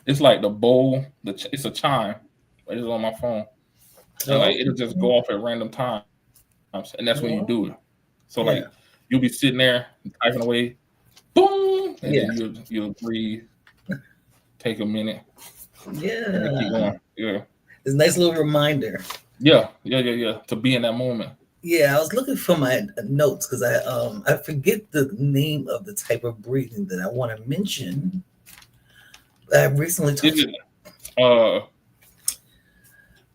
Speaker 2: It's like the bowl, it's a chime. It's on my phone. And like
Speaker 1: Oh,
Speaker 2: it'll just go off at random times, and that's when you do it.
Speaker 1: oh,
Speaker 2: So like
Speaker 1: yeah.
Speaker 2: you'll be sitting there typing away, boom, and then
Speaker 1: Yeah.
Speaker 2: you'll breathe, take a minute, and then keep
Speaker 1: Yeah.
Speaker 2: going. Yeah.
Speaker 1: It's a nice little reminder.
Speaker 2: Yeah. To be in that moment.
Speaker 1: Yeah, I was looking for my notes because I forget the name of the type of breathing that I want to mention. I recently
Speaker 2: Is
Speaker 1: talked
Speaker 2: it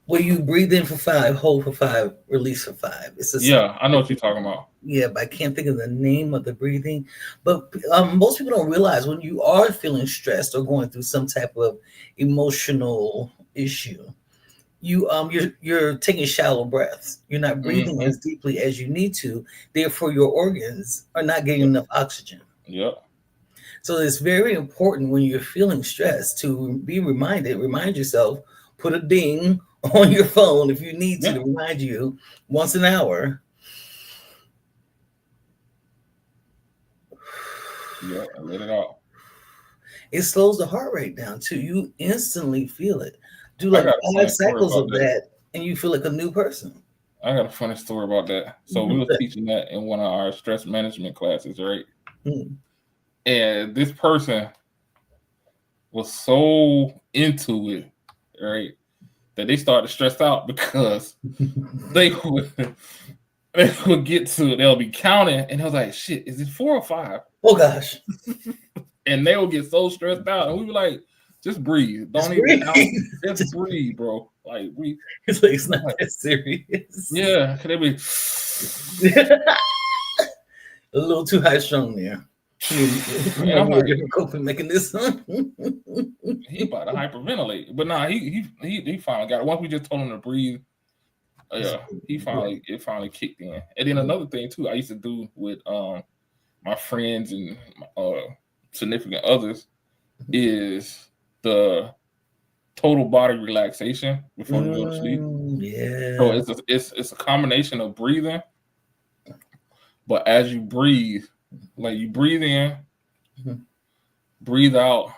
Speaker 1: where you breathe in for 5, hold for 5, release for 5. It's a
Speaker 2: yeah, I know what you're talking about.
Speaker 1: yeah, but I can't think of the name of the breathing. But most people don't realize when you are feeling stressed or going through some type of emotional issue, you're taking shallow breaths. You're not breathing
Speaker 2: Mm-hmm.
Speaker 1: as deeply as you need to. Therefore, your organs are not getting
Speaker 2: Yep.
Speaker 1: enough oxygen.
Speaker 2: Yep.
Speaker 1: So it's very important when you're feeling stressed to be reminded. Remind yourself. Put a ding on your phone if you need to
Speaker 2: Yeah.
Speaker 1: remind you once an hour.
Speaker 2: Yeah. I let it out.
Speaker 1: It slows the heart rate down too. You instantly feel it. Do
Speaker 2: I
Speaker 1: like
Speaker 2: got a
Speaker 1: 5
Speaker 2: funny story
Speaker 1: cycles
Speaker 2: about
Speaker 1: of
Speaker 2: that.
Speaker 1: that, and you feel like a new person.
Speaker 2: I got a funny story about that. So we was teaching that in one of our stress management classes, right?
Speaker 1: Mm.
Speaker 2: And this person was so into it, right, that they started to stress out because they would they would get to it, they'll be counting, and I was like, shit, is it 4 or 5?
Speaker 1: Oh gosh,
Speaker 2: And they would get so stressed out, and we were like, just breathe,
Speaker 1: just
Speaker 2: don't even
Speaker 1: breathe.
Speaker 2: count, just
Speaker 1: Just,
Speaker 2: breathe, bro. Like we,
Speaker 1: it's like it's not
Speaker 2: like,
Speaker 1: that serious.
Speaker 2: yeah, they be.
Speaker 1: A little too high strung there. You
Speaker 2: And
Speaker 1: might
Speaker 2: I'm
Speaker 1: need a
Speaker 2: like,
Speaker 1: different coping mechanism.
Speaker 2: he about to hyperventilate, but nah, he finally got it. Once we just told him to breathe, yeah, it finally kicked in. And then another thing too, I used to do with my friends and significant others is the total body relaxation before you go to sleep. So
Speaker 1: Yeah.
Speaker 2: it's a combination of breathing, but as you breathe, like you breathe in,
Speaker 1: Mhm.
Speaker 2: breathe out,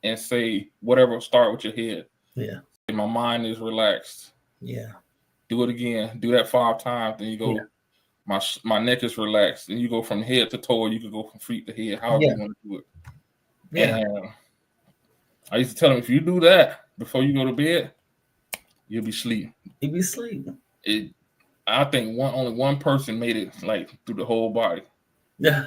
Speaker 2: and say whatever. Start with your head.
Speaker 1: Yeah.
Speaker 2: Say, my mind is relaxed.
Speaker 1: Yeah.
Speaker 2: Do it again. Do that 5 times. Then you
Speaker 1: Yeah.
Speaker 2: go. My neck is relaxed. And you go from head to toe. Or you can go from feet to head. However
Speaker 1: Yeah.
Speaker 2: you want to do it.
Speaker 1: Yeah.
Speaker 2: And I used to tell them, if you do that before you go to bed, you'll be asleep.
Speaker 1: You be asleep.
Speaker 2: It. I think only one person made it like through the whole body.
Speaker 1: Yeah.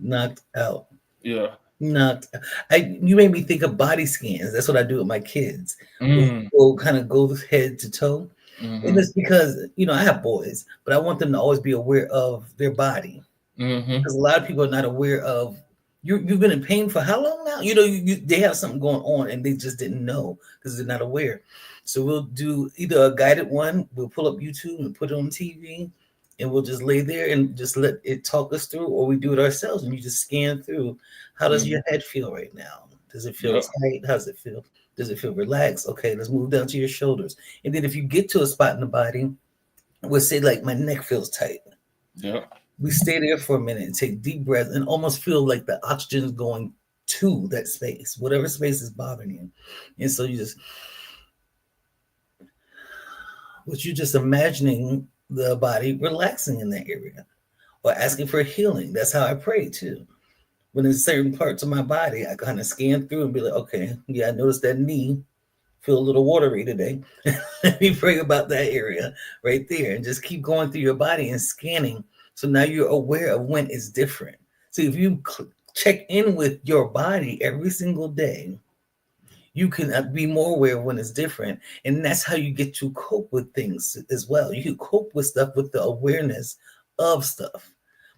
Speaker 1: Knocked out.
Speaker 2: Yeah.
Speaker 1: Knocked. You made me think of body scans. That's what I do with my kids.
Speaker 2: Mm.
Speaker 1: We'll kind of go head to toe. And
Speaker 2: Mm-hmm.
Speaker 1: it's because, I have boys, but I want them to always be aware of their body.
Speaker 2: Mm-hmm.
Speaker 1: Because a lot of people are not aware of you've been in pain for how long now? They have something going on and they just didn't know because they're not aware. So we'll do either a guided one, we'll pull up YouTube and put it on TV, and we'll just lay there and just let it talk us through, or we do it ourselves and you just scan through. How does
Speaker 2: Mm-hmm.
Speaker 1: your head feel right now? Does it feel
Speaker 2: Yep.
Speaker 1: tight? How does it feel? Does it feel relaxed? Okay, let's move down to your shoulders. And then if you get to a spot in the body, we'll say like my neck feels tight.
Speaker 2: Yep.
Speaker 1: We stay there for a minute and take deep breaths and almost feel like the oxygen is going to that space, whatever space is bothering you. And so you're just imagining the body relaxing in that area or asking for healing. That's how I pray too. When there's certain parts of my body, I kind of scan through and be like, okay, yeah, I noticed that knee feel a little watery today. Let me pray about that area right there and just keep going through your body and scanning. So now you're aware of when it's different. So if you check in with your body every single day, you can be more aware of when it's different. And that's how you get to cope with things as well. You can cope with stuff with the awareness of stuff.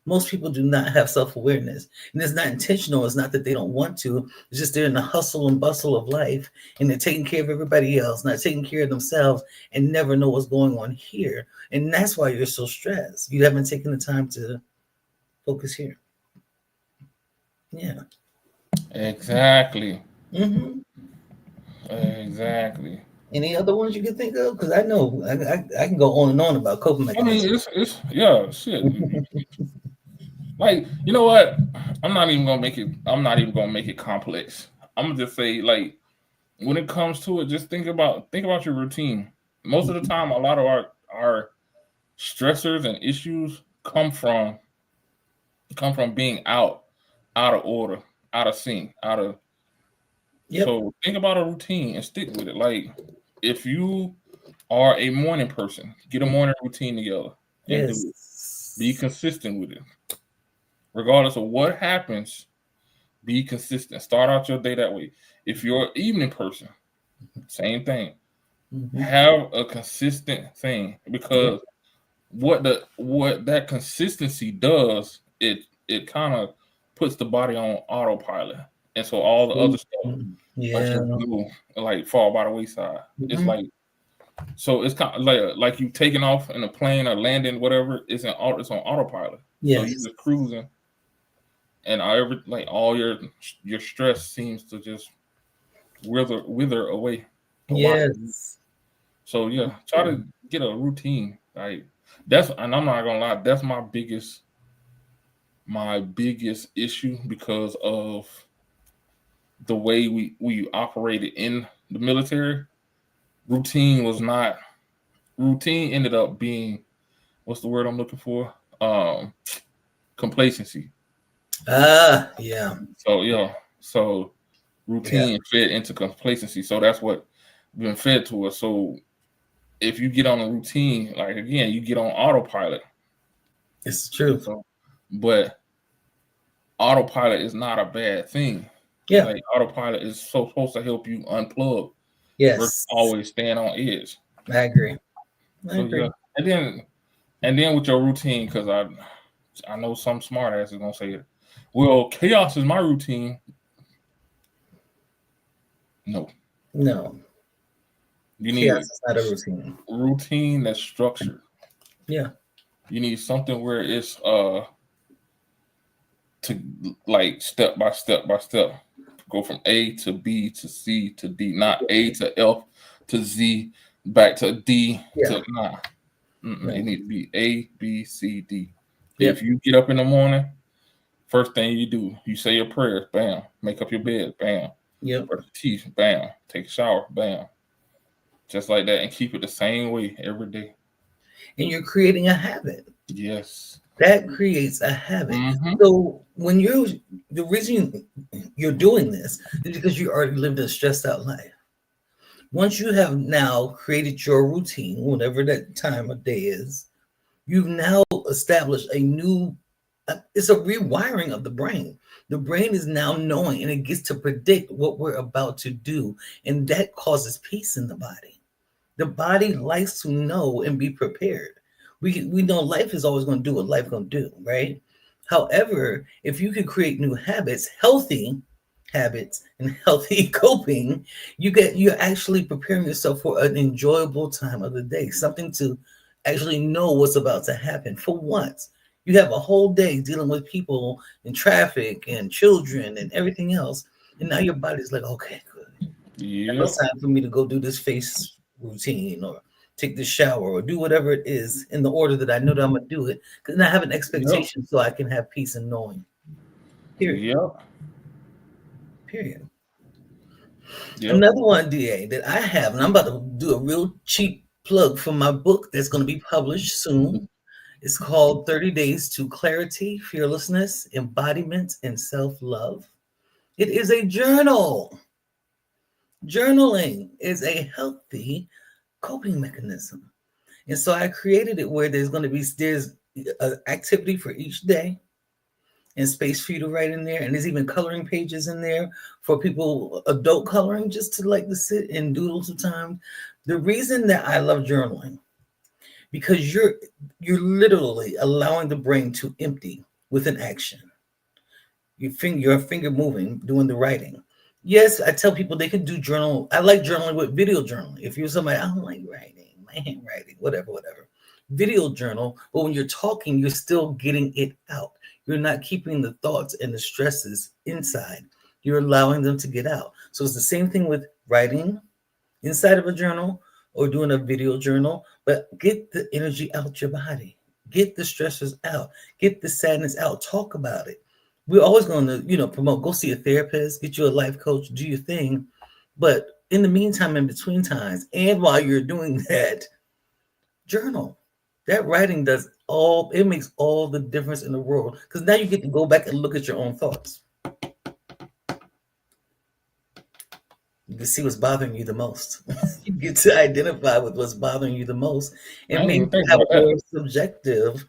Speaker 1: Most people do not have self-awareness, and it's not intentional. It's not that they don't want to. It's just they're in the hustle and bustle of life, and they're taking care of everybody else, not taking care of themselves, and never know what's going on here. And that's why you're so stressed. You haven't taken the time to focus here. Yeah.
Speaker 2: Exactly.
Speaker 1: Mm-hmm.
Speaker 2: Exactly.
Speaker 1: Any other ones you can think of? Because I know I can go on and on about coping
Speaker 2: I mean,
Speaker 1: mechanisms.
Speaker 2: it's yeah, shit. Like, you know what? I'm not even gonna make it. I'm not even gonna make it complex. I'm gonna just say, like, when it comes to it, just think about your routine. Most of the time, a lot of our stressors and issues come from being out of order, out of sync, out of.
Speaker 1: Yep.
Speaker 2: So think about a routine and stick with it. Like, if you are a morning person, get a morning routine together and do it. Be
Speaker 1: Yes.
Speaker 2: consistent with it, regardless of what happens. Be consistent. Start out your day that way. If you're an evening person, same thing.
Speaker 1: Mm-hmm.
Speaker 2: Have a consistent thing,
Speaker 1: Yep.
Speaker 2: because what that consistency does, it kind of puts the body on autopilot, and so all the other stuff are
Speaker 1: Yeah.
Speaker 2: just like fall by the wayside. It's
Speaker 1: Mm-hmm.
Speaker 2: like, so it's kind of like you taking off in a plane or landing, whatever. It's on autopilot. So you
Speaker 1: Yes.
Speaker 2: just cruising, and all your stress seems to just wither away or wash.
Speaker 1: Yes.
Speaker 2: So yeah, try to get a routine. Like, and I'm not gonna lie, that's my biggest issue, because of the way we operated in the military. Routine was not routine ended up being, what's the word I'm looking for? Um Complacency.
Speaker 1: Yeah.
Speaker 2: So yeah, so
Speaker 1: Yeah.
Speaker 2: routine fed into complacency. So that's what been fed to us. So if you get on a routine, like, again, you get on autopilot.
Speaker 1: It's true.
Speaker 2: So, but autopilot is not a bad thing.
Speaker 1: Yeah.
Speaker 2: Like, autopilot is supposed to help you unplug versus
Speaker 1: Yes.
Speaker 2: always staying on edge.
Speaker 1: I agree. I
Speaker 2: So yeah,
Speaker 1: agree.
Speaker 2: and then with your routine, because I know some smart ass is gonna say it. Well, chaos is my routine. No,
Speaker 1: No.
Speaker 2: you
Speaker 1: Chaos
Speaker 2: need
Speaker 1: is not a routine.
Speaker 2: routine that's structured.
Speaker 1: Yeah.
Speaker 2: You need something where it's to, like, step by step by step, go from A to B to C to D, not A to F to Z back to D
Speaker 1: Yeah.
Speaker 2: to nah. It
Speaker 1: No.
Speaker 2: needs to be A B C D. If
Speaker 1: Yep.
Speaker 2: you get up in the morning, first thing you do, you say your prayers, bam, make up your bed, bam,
Speaker 1: Yep.
Speaker 2: brush your teeth, bam, take a shower, bam, just like that, and keep it the same way every day.
Speaker 1: And you're creating a habit.
Speaker 2: Yes.
Speaker 1: That creates a habit.
Speaker 2: Mm-hmm.
Speaker 1: So when the reason you're doing this is because you already lived a stressed out life. Once you have now created your routine, whatever that time of day is, you've now established a new, it's a rewiring of the brain. The brain is now knowing and it gets to predict what we're about to do. And that causes peace in the body. The body likes to know and be prepared. We know life is always going to do what life going to do, right? However, if you can create new habits, healthy habits, and healthy coping, you're actually preparing yourself for an enjoyable time of the day, something to actually know what's about to happen. For once, you have a whole day dealing with people and traffic and children and everything else, and now your body's like, okay, good. Now
Speaker 2: Yep.
Speaker 1: it's time for me to go do this face routine or take this shower or do whatever it is in the order that I know that I'm gonna do it because I have an
Speaker 2: Yep.
Speaker 1: expectation so I can have peace and knowing. Period.
Speaker 2: Yep.
Speaker 1: Period.
Speaker 2: Yep.
Speaker 1: Another one, DA, that I have, and I'm about to do a real cheap plug for my book that's going to be published soon. It's called 30 Days to Clarity, Fearlessness, Embodiment, and Self Love. It is a journal. Journaling is a healthy coping mechanism. And so I created it where there's an activity for each day and space for you to write in there. And there's even coloring pages in there for people, adult coloring, just to sit and doodle sometimes. The reason that I love journaling, because you're literally allowing the brain to empty with an action. Your finger moving, doing the writing. Yes, I tell people they can do journal. I like journaling with video journaling. If you're somebody, I don't like writing, my handwriting, whatever. Video journal, but when you're talking, you're still getting it out. You're not keeping the thoughts and the stresses inside. You're allowing them to get out. So it's the same thing with writing inside of a journal or doing a video journal, but get the energy out your body. Get the stressors out. Get the sadness out. Talk about it. We're always going to, promote, go see a therapist, get you a life coach, do your thing. But in the meantime, in between times, and while you're doing that, journal. That writing does all, it makes all the difference in the world because now you get to go back and look at your own thoughts. You can see what's bothering you the most. You get to identify with what's bothering you the most
Speaker 2: I
Speaker 1: and
Speaker 2: didn't
Speaker 1: maybe
Speaker 2: even think
Speaker 1: have
Speaker 2: about
Speaker 1: a
Speaker 2: that.
Speaker 1: more subjective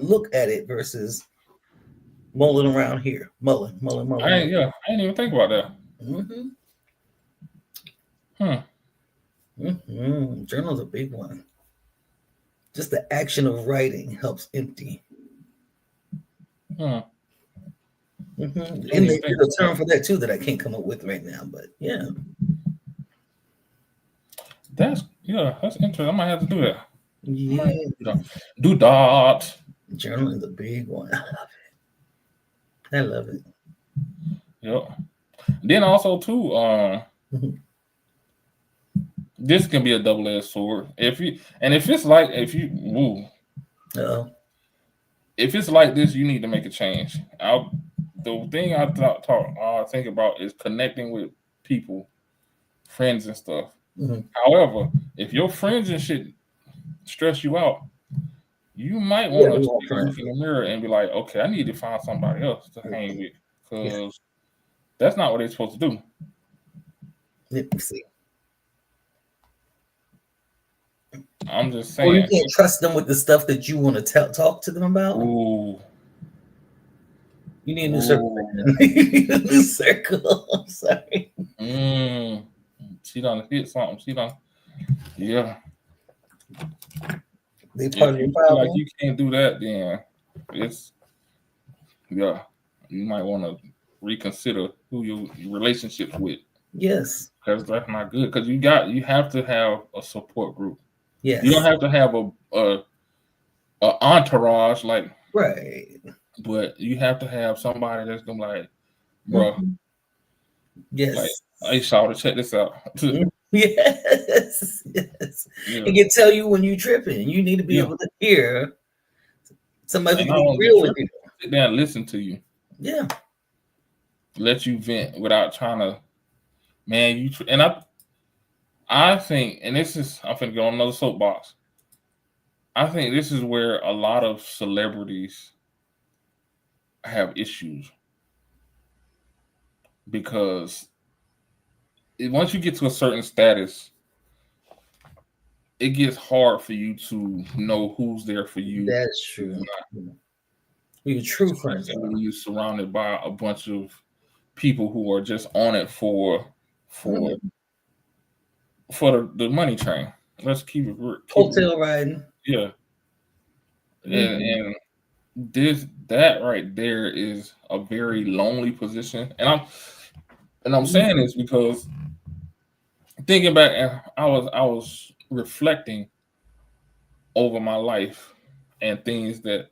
Speaker 1: look at it versus mulling around here. Mulling.
Speaker 2: I didn't even think about that.
Speaker 1: Mm-hmm.
Speaker 2: Hmm.
Speaker 1: Mm-hmm. Journal's a big one. Just the action of writing helps empty.
Speaker 2: Hmm.
Speaker 1: Mm-hmm.
Speaker 2: I didn't
Speaker 1: And
Speaker 2: even think
Speaker 1: there's a
Speaker 2: about
Speaker 1: term for that too that I can't come up with right now, but yeah.
Speaker 2: that. That's interesting. I might have to do that. I might have
Speaker 1: Yeah.
Speaker 2: to do that.
Speaker 1: Journal is a big one. I love it.
Speaker 2: Yep. Then also too,
Speaker 1: Mhm.
Speaker 2: this can be a double-edged sword. If it's like
Speaker 1: Uh-oh.
Speaker 2: if it's like this, you need to make a change. The thing think about is connecting with people, friends and stuff.
Speaker 1: Mhm.
Speaker 2: However, if your friends and shit stress you out, you might
Speaker 1: Yeah,
Speaker 2: want
Speaker 1: we
Speaker 2: to
Speaker 1: want
Speaker 2: look
Speaker 1: friends.
Speaker 2: in the mirror and be like, okay, I need to find somebody else to hang with
Speaker 1: Yeah.
Speaker 2: because that's not what they're supposed to do.
Speaker 1: Let me see.
Speaker 2: I'm just
Speaker 1: Or you
Speaker 2: saying.
Speaker 1: can't trust them with the stuff that you want to talk to them about.
Speaker 2: Ooh,
Speaker 1: You need a new circle.
Speaker 2: ooh,
Speaker 1: Man. You need a new circle. I'm sorry.
Speaker 2: mm. She done hit something. Yeah.
Speaker 1: They part
Speaker 2: If
Speaker 1: of the
Speaker 2: you feel like
Speaker 1: problem.
Speaker 2: you can't do that, then it's yeah, you might want to reconsider who your relationships with
Speaker 1: Yes.
Speaker 2: because that's not good. Because you have to have a support group. You don't
Speaker 1: Yes.
Speaker 2: have to have a entourage like,
Speaker 1: Right.
Speaker 2: but you have to have somebody that's gonna be like, bro,
Speaker 1: Mhm.
Speaker 2: like,
Speaker 1: Yes.
Speaker 2: hey, Shaw, check this out.
Speaker 1: Mhm. Yes. Yes.
Speaker 2: Yeah,
Speaker 1: It can tell you when you're tripping. You need to be
Speaker 2: yeah.
Speaker 1: able to hear somebody who
Speaker 2: And
Speaker 1: can
Speaker 2: I
Speaker 1: be
Speaker 2: want to be
Speaker 1: real with
Speaker 2: tripping.
Speaker 1: you.
Speaker 2: Sit down, and listen to you,
Speaker 1: Yeah.
Speaker 2: let you vent without trying to, man. And I think, and this is, I'm finna go on another soapbox. I think this is where a lot of celebrities have issues because once you get to a certain status, it gets hard for you to know who's there for you,
Speaker 1: That's
Speaker 2: who's
Speaker 1: true.
Speaker 2: not,
Speaker 1: Who your true friends
Speaker 2: especially
Speaker 1: are.
Speaker 2: when you're surrounded by a bunch of people who are just on it for
Speaker 1: Mhm.
Speaker 2: the money train. Let's keep it real.
Speaker 1: Hotel riding.
Speaker 2: Yeah,
Speaker 1: Mhm.
Speaker 2: and that right there is a very lonely position, and I'm saying
Speaker 1: Mhm.
Speaker 2: this because thinking back, I was reflecting over my life and things that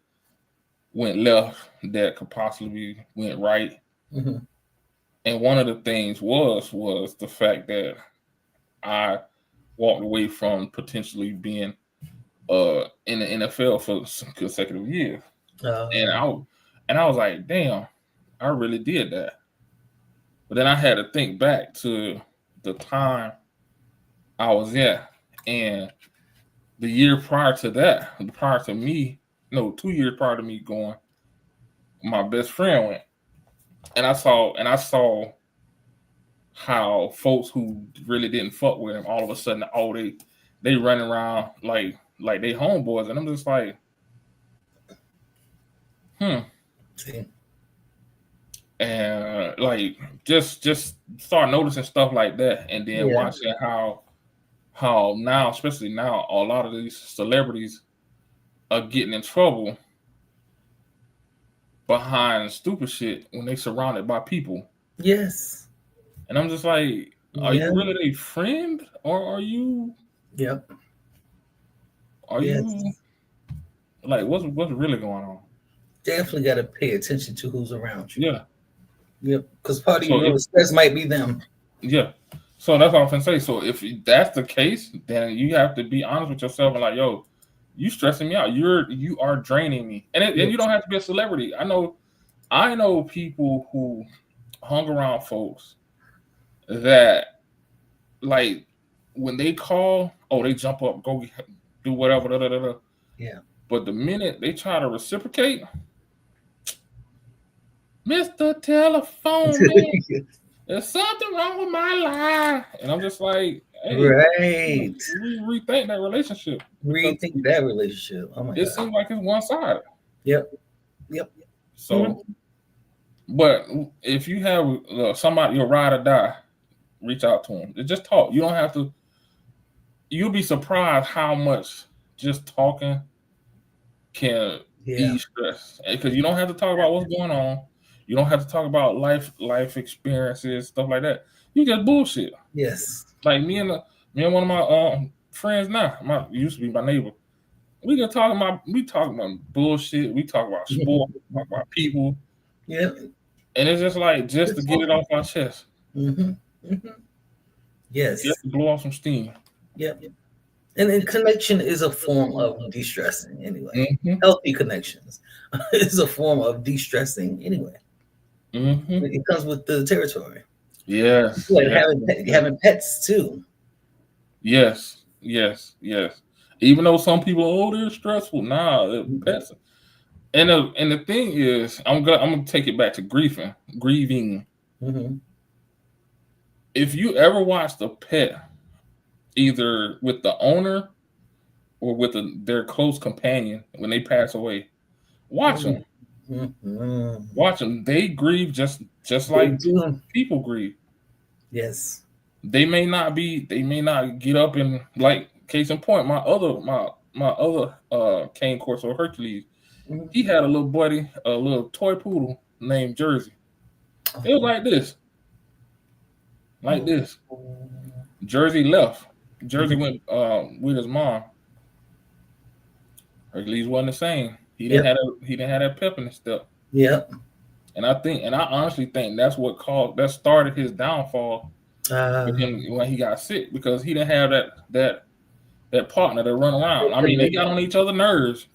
Speaker 2: went left that could possibly went right.
Speaker 1: Mhm.
Speaker 2: And one of the things was the fact that I walked away from potentially being in the NFL for some consecutive years. And
Speaker 1: Uh,
Speaker 2: I was like, damn, I really did that. But then I had to think back to the time I was at and the year prior to that, prior to me, no, 2 years prior to me going, my best friend went. And I saw how folks who really didn't fuck with him all of a sudden, oh, they running around like they homeboys, and I'm just like, hmm.
Speaker 1: see.
Speaker 2: And like just start noticing stuff like that, and then
Speaker 1: Yeah.
Speaker 2: watching how now, especially now, a lot of these celebrities are getting in trouble behind stupid shit when they surrounded by people.
Speaker 1: Yes.
Speaker 2: And I'm just like, are
Speaker 1: Yeah.
Speaker 2: you really a friend, or
Speaker 1: Yep.
Speaker 2: are
Speaker 1: Yes.
Speaker 2: you like what's really going on?
Speaker 1: Definitely got to pay attention to who's around you.
Speaker 2: Yeah,
Speaker 1: Yep. Because part of
Speaker 2: So
Speaker 1: the stress might be them.
Speaker 2: yeah. So that's what I'm gonna say. So if that's the case, then you have to be honest with yourself and like, yo, you stressing me out. You are draining me. And you
Speaker 1: Yes.
Speaker 2: don't have to be a celebrity. I know people who hung around folks that like when they call, oh, they jump up, go do whatever, da, da, da, da.
Speaker 1: Yeah.
Speaker 2: But the minute they try to reciprocate, Mr. Telephone Man, there's something wrong with my life. And I'm just like, hey,
Speaker 1: Right.
Speaker 2: rethink that relationship because
Speaker 1: Rethink that relationship. Oh my
Speaker 2: it
Speaker 1: God.
Speaker 2: seems like it's one sided.
Speaker 1: Yep. Yep. Mhm.
Speaker 2: So, but if you have somebody, your ride or die, reach out to them. Just talk. You don't have to. You'll be surprised how much just talking can
Speaker 1: Yeah.
Speaker 2: ease stress because you don't have to talk about what's going on. You don't have to talk about life experiences, stuff like that. You just bullshit.
Speaker 1: Yes.
Speaker 2: Like me and one of my friends now, my used to be my neighbor. We talk about bullshit. We talk about sport. Talk about people,
Speaker 1: Yep.
Speaker 2: and it's just like just to
Speaker 1: Just
Speaker 2: get it
Speaker 1: talking.
Speaker 2: off our chest,
Speaker 1: Mm-hmm. Mm-hmm.
Speaker 2: just
Speaker 1: Yes.
Speaker 2: to blow off some steam.
Speaker 1: Yep. And then connection is a form of de-stressing anyway.
Speaker 2: Mm-hmm.
Speaker 1: Healthy connections is a form of de-stressing anyway.
Speaker 2: Mm-hmm.
Speaker 1: It comes with the territory.
Speaker 2: Yes.
Speaker 1: Like
Speaker 2: Yes.
Speaker 1: having pets too.
Speaker 2: Yes. Yes. Yes. Even though some people, oh, they're stressful. Nah, pets. And the thing is, I'm gonna take it back to grieving.
Speaker 1: Mm-hmm.
Speaker 2: If you ever watched a pet, either with the owner or with their close companion when they pass away, watch them.
Speaker 1: Mm-hmm.
Speaker 2: Watch them. They grieve just
Speaker 1: They
Speaker 2: like
Speaker 1: do.
Speaker 2: people grieve.
Speaker 1: Yes.
Speaker 2: They may not be. They may not get up and like. Case in point, my other cane corso Hercules.
Speaker 1: Mm-hmm.
Speaker 2: He had a little buddy, a little toy poodle named Jersey. It was like this, like this. Jersey left. Jersey
Speaker 1: Mm-hmm.
Speaker 2: went with his mom. Hercules wasn't the same.
Speaker 1: Yep.
Speaker 2: He didn't have that pep in his step.
Speaker 1: Yep.
Speaker 2: And I honestly think that's what started his downfall with him when he got sick because he didn't have that partner to run around. I mean, they got on each other's nerves.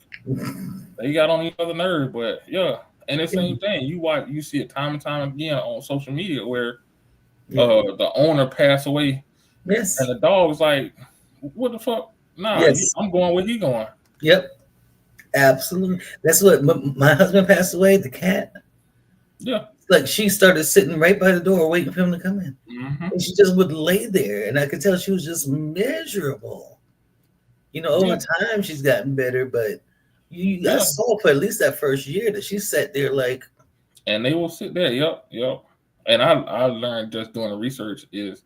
Speaker 2: They got on each other's nerves, but yeah. And the same thing, you see it time and time again on social media where the owner passed away
Speaker 1: Yes.
Speaker 2: and the dog was like, "What the fuck? Nah,
Speaker 1: Yes.
Speaker 2: I'm going where he going."
Speaker 1: Yep. Absolutely. That's what my husband passed away. The cat.
Speaker 2: Yeah.
Speaker 1: Like she started sitting right by the door waiting for him to come in.
Speaker 2: Mm-hmm.
Speaker 1: And she just would lay there. And I could tell she was just miserable. Over time she's gotten better, but I saw for at least that first year that she sat there like.
Speaker 2: And they will sit there. Yep. And I learned just doing the research is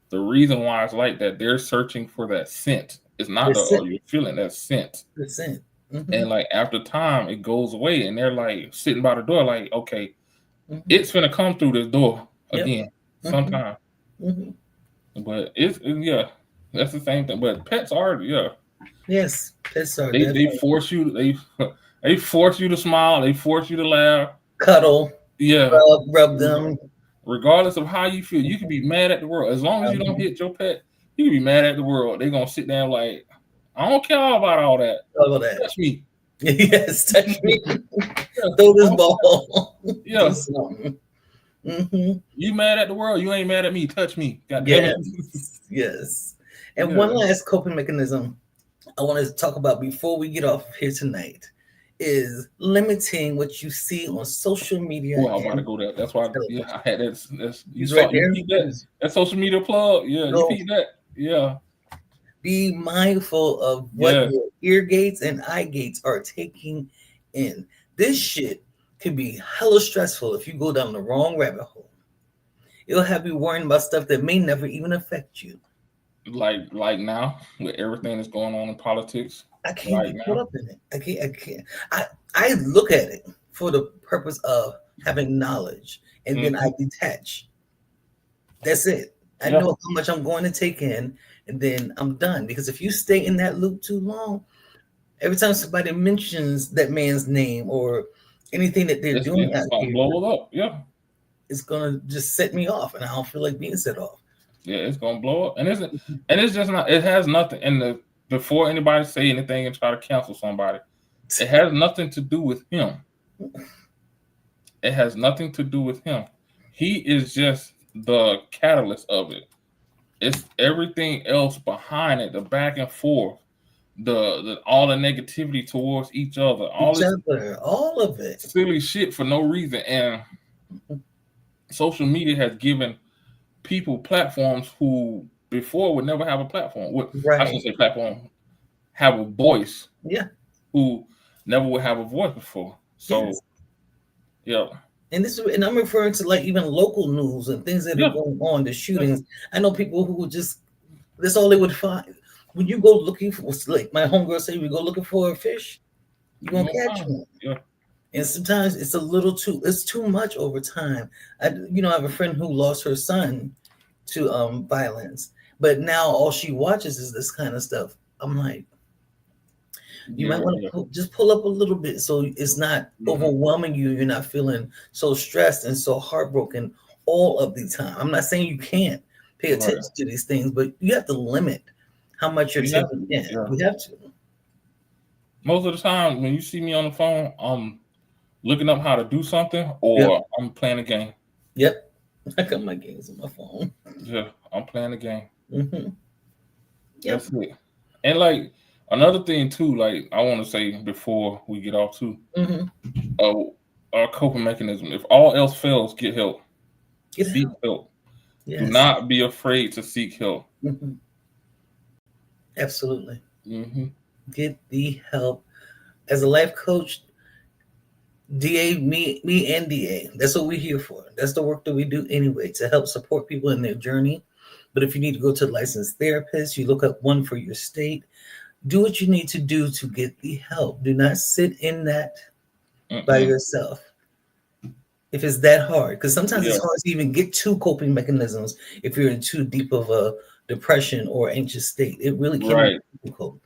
Speaker 2: the reason why it's like that. They're searching for that scent. It's not you're feeling that scent.
Speaker 1: The scent. Mm-hmm.
Speaker 2: And like after time, it goes away, and they're like sitting by the door, like, okay, it's gonna come through this door again sometime. Mm-hmm. But yeah, that's the same thing. But pets are
Speaker 1: yes, pets are.
Speaker 2: They force you. They force you to smile. They force you to laugh.
Speaker 1: Cuddle.
Speaker 2: Yeah.
Speaker 1: Rub them.
Speaker 2: Regardless of how you feel, you can be mad at the world. As long as you don't hit your pet, you can be mad at the world. They're gonna sit there like, I don't care about all that.
Speaker 1: All that.
Speaker 2: Touch me.
Speaker 1: Yes, touch me. Throw this ball.
Speaker 2: Yeah.
Speaker 1: Mm-hmm.
Speaker 2: You mad at the world? You ain't mad at me. Touch me. God damn it.
Speaker 1: Yes. And one last coping mechanism I want to talk about before we get off here tonight is limiting what you see on social media.
Speaker 2: Oh, I want to go there. That's why I had that. You
Speaker 1: right there.
Speaker 2: You that social media plug. Yeah, you keep that. Yeah.
Speaker 1: Be mindful of what your ear gates and eye gates are taking in. This shit can be hella stressful if you go down the wrong rabbit hole. It'll have you worrying about stuff that may never even affect you.
Speaker 2: Like now, with everything that's going on in politics.
Speaker 1: I can't get caught up in it. I can't. I look at it for the purpose of having knowledge, and then I detach. That's it. I know how much I'm going to take in, and then I'm done. Because if you stay in that loop too long, every time somebody mentions that man's name or anything that they're doing out here,
Speaker 2: blow it up. Yeah.
Speaker 1: it's gonna just set me off, and I don't feel like being set off.
Speaker 2: Yeah, it's gonna blow up, and it's just not. It has nothing. And before anybody say anything and try to cancel somebody, it has nothing to do with him. It has nothing to do with him. He is just the catalyst of it. It's everything else behind it, the back and forth, the all the negativity towards each other, all
Speaker 1: Each
Speaker 2: this
Speaker 1: other, all of it.
Speaker 2: silly shit for no reason. And social media has given people platforms who before would never have a platform. I
Speaker 1: Right.
Speaker 2: shouldn't say platform, have a voice,
Speaker 1: Yeah.
Speaker 2: who never would have a voice before. So,
Speaker 1: Yes.
Speaker 2: yeah.
Speaker 1: And I'm referring to like even local news and things that are
Speaker 2: Yeah.
Speaker 1: going on, the
Speaker 2: Yeah.
Speaker 1: shootings. I know people who would just that's all they would find. When you go looking for, like my homegirl say, we go looking for a fish, you're
Speaker 2: You
Speaker 1: gonna
Speaker 2: gonna
Speaker 1: catch
Speaker 2: find it.
Speaker 1: one.
Speaker 2: Yeah.
Speaker 1: And sometimes it's too much over time. I have a friend who lost her son to violence, but now all she watches is this kind of stuff. I'm like, you might
Speaker 2: Yeah.
Speaker 1: want
Speaker 2: Yeah.
Speaker 1: to just pull up a little bit so it's not
Speaker 2: Mm-hmm.
Speaker 1: overwhelming you. You're not feeling so stressed and so heartbroken all of the time. I'm not saying you can't pay
Speaker 2: Right.
Speaker 1: attention to these things, but you have to limit how much you're
Speaker 2: You have
Speaker 1: taking
Speaker 2: to.
Speaker 1: in.
Speaker 2: Yeah.
Speaker 1: You have to.
Speaker 2: Most of the time, when you see me on the phone, I'm looking up how to do something,
Speaker 1: Yep.
Speaker 2: or I'm playing a game.
Speaker 1: Yep. I got my games on my phone.
Speaker 2: Yeah, I'm playing a game.
Speaker 1: Hmm. Yep.
Speaker 2: That's it. And like another thing too, like I want to say before we get off too,
Speaker 1: Hmm.
Speaker 2: uh, our coping mechanism. If all else fails, get help.
Speaker 1: Get
Speaker 2: Seek
Speaker 1: help.
Speaker 2: help. Do
Speaker 1: Yes.
Speaker 2: not be afraid to seek help.
Speaker 1: Hmm. Absolutely.
Speaker 2: Hmm.
Speaker 1: Get the help. As a life coach, DA, me and DA. That's what we're here for. That's the work that we do anyway, to help support people in their journey. But if you need to go to a licensed therapist, you look up one for your state. Do what you need to do to get the help. Do not sit in that by
Speaker 2: Mm-mm.
Speaker 1: yourself if it's that hard. Because sometimes
Speaker 2: Yeah.
Speaker 1: it's hard to even get to coping mechanisms if you're in too deep of a depression or anxious state. It really can be
Speaker 2: Right.
Speaker 1: difficult.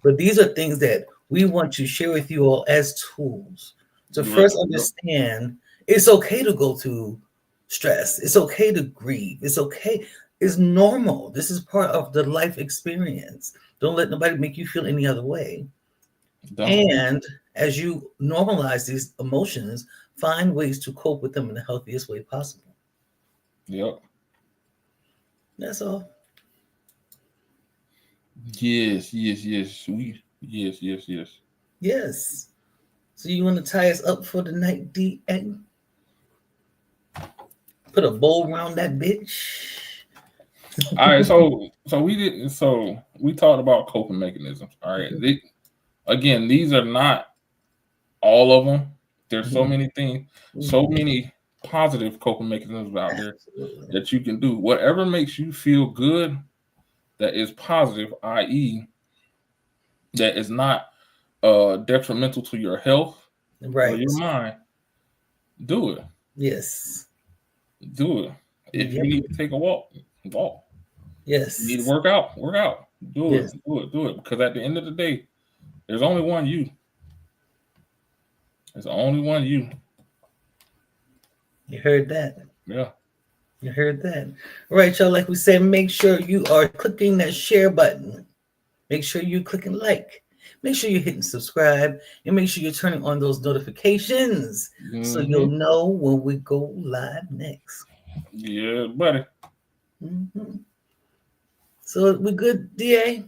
Speaker 1: But these are things that we want to share with you all as tools to
Speaker 2: Right.
Speaker 1: first understand it's okay to go through stress. It's okay to grieve. It's okay. It's normal. This is part of the life experience. Don't let nobody make you feel any other way.
Speaker 2: Don't.
Speaker 1: And as you normalize these emotions, find ways to cope with them in the healthiest way possible.
Speaker 2: Yep.
Speaker 1: That's all.
Speaker 2: Yes. Yes. Yes. Yes. Yes. Yes.
Speaker 1: Yes. So you want to tie us up for the night, DA? Put a bow around that bitch.
Speaker 2: All right. So we did. So we talked about coping mechanisms. All right. Again, these are not all of them. There's so many things, so many positive coping mechanisms out there
Speaker 1: Absolutely.
Speaker 2: that you can do. Whatever makes you feel good, that is positive, i.e., that is not detrimental to your health or
Speaker 1: Right.
Speaker 2: your mind, do it.
Speaker 1: Yes.
Speaker 2: Do it. If you
Speaker 1: Yep.
Speaker 2: need to take a walk, walk. You need to
Speaker 1: Yes.
Speaker 2: work out, work out. Do it,
Speaker 1: Yes.
Speaker 2: do it, do it. Because at the end of the day, there's only one you. There's only one you.
Speaker 1: You heard that.
Speaker 2: Yeah.
Speaker 1: You heard that. All right, y'all. Like we said, make sure you are clicking that share button. Make sure you're clicking like. Make sure you're hitting subscribe. And make sure you're turning on those notifications so
Speaker 2: Mm-hmm.
Speaker 1: you'll know when we go live next.
Speaker 2: Yeah, buddy.
Speaker 1: Mm-hmm. So we good, DA?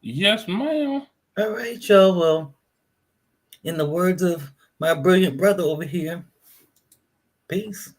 Speaker 2: Yes, ma'am.
Speaker 1: All right, y'all. Well, in the words of my brilliant brother over here, peace.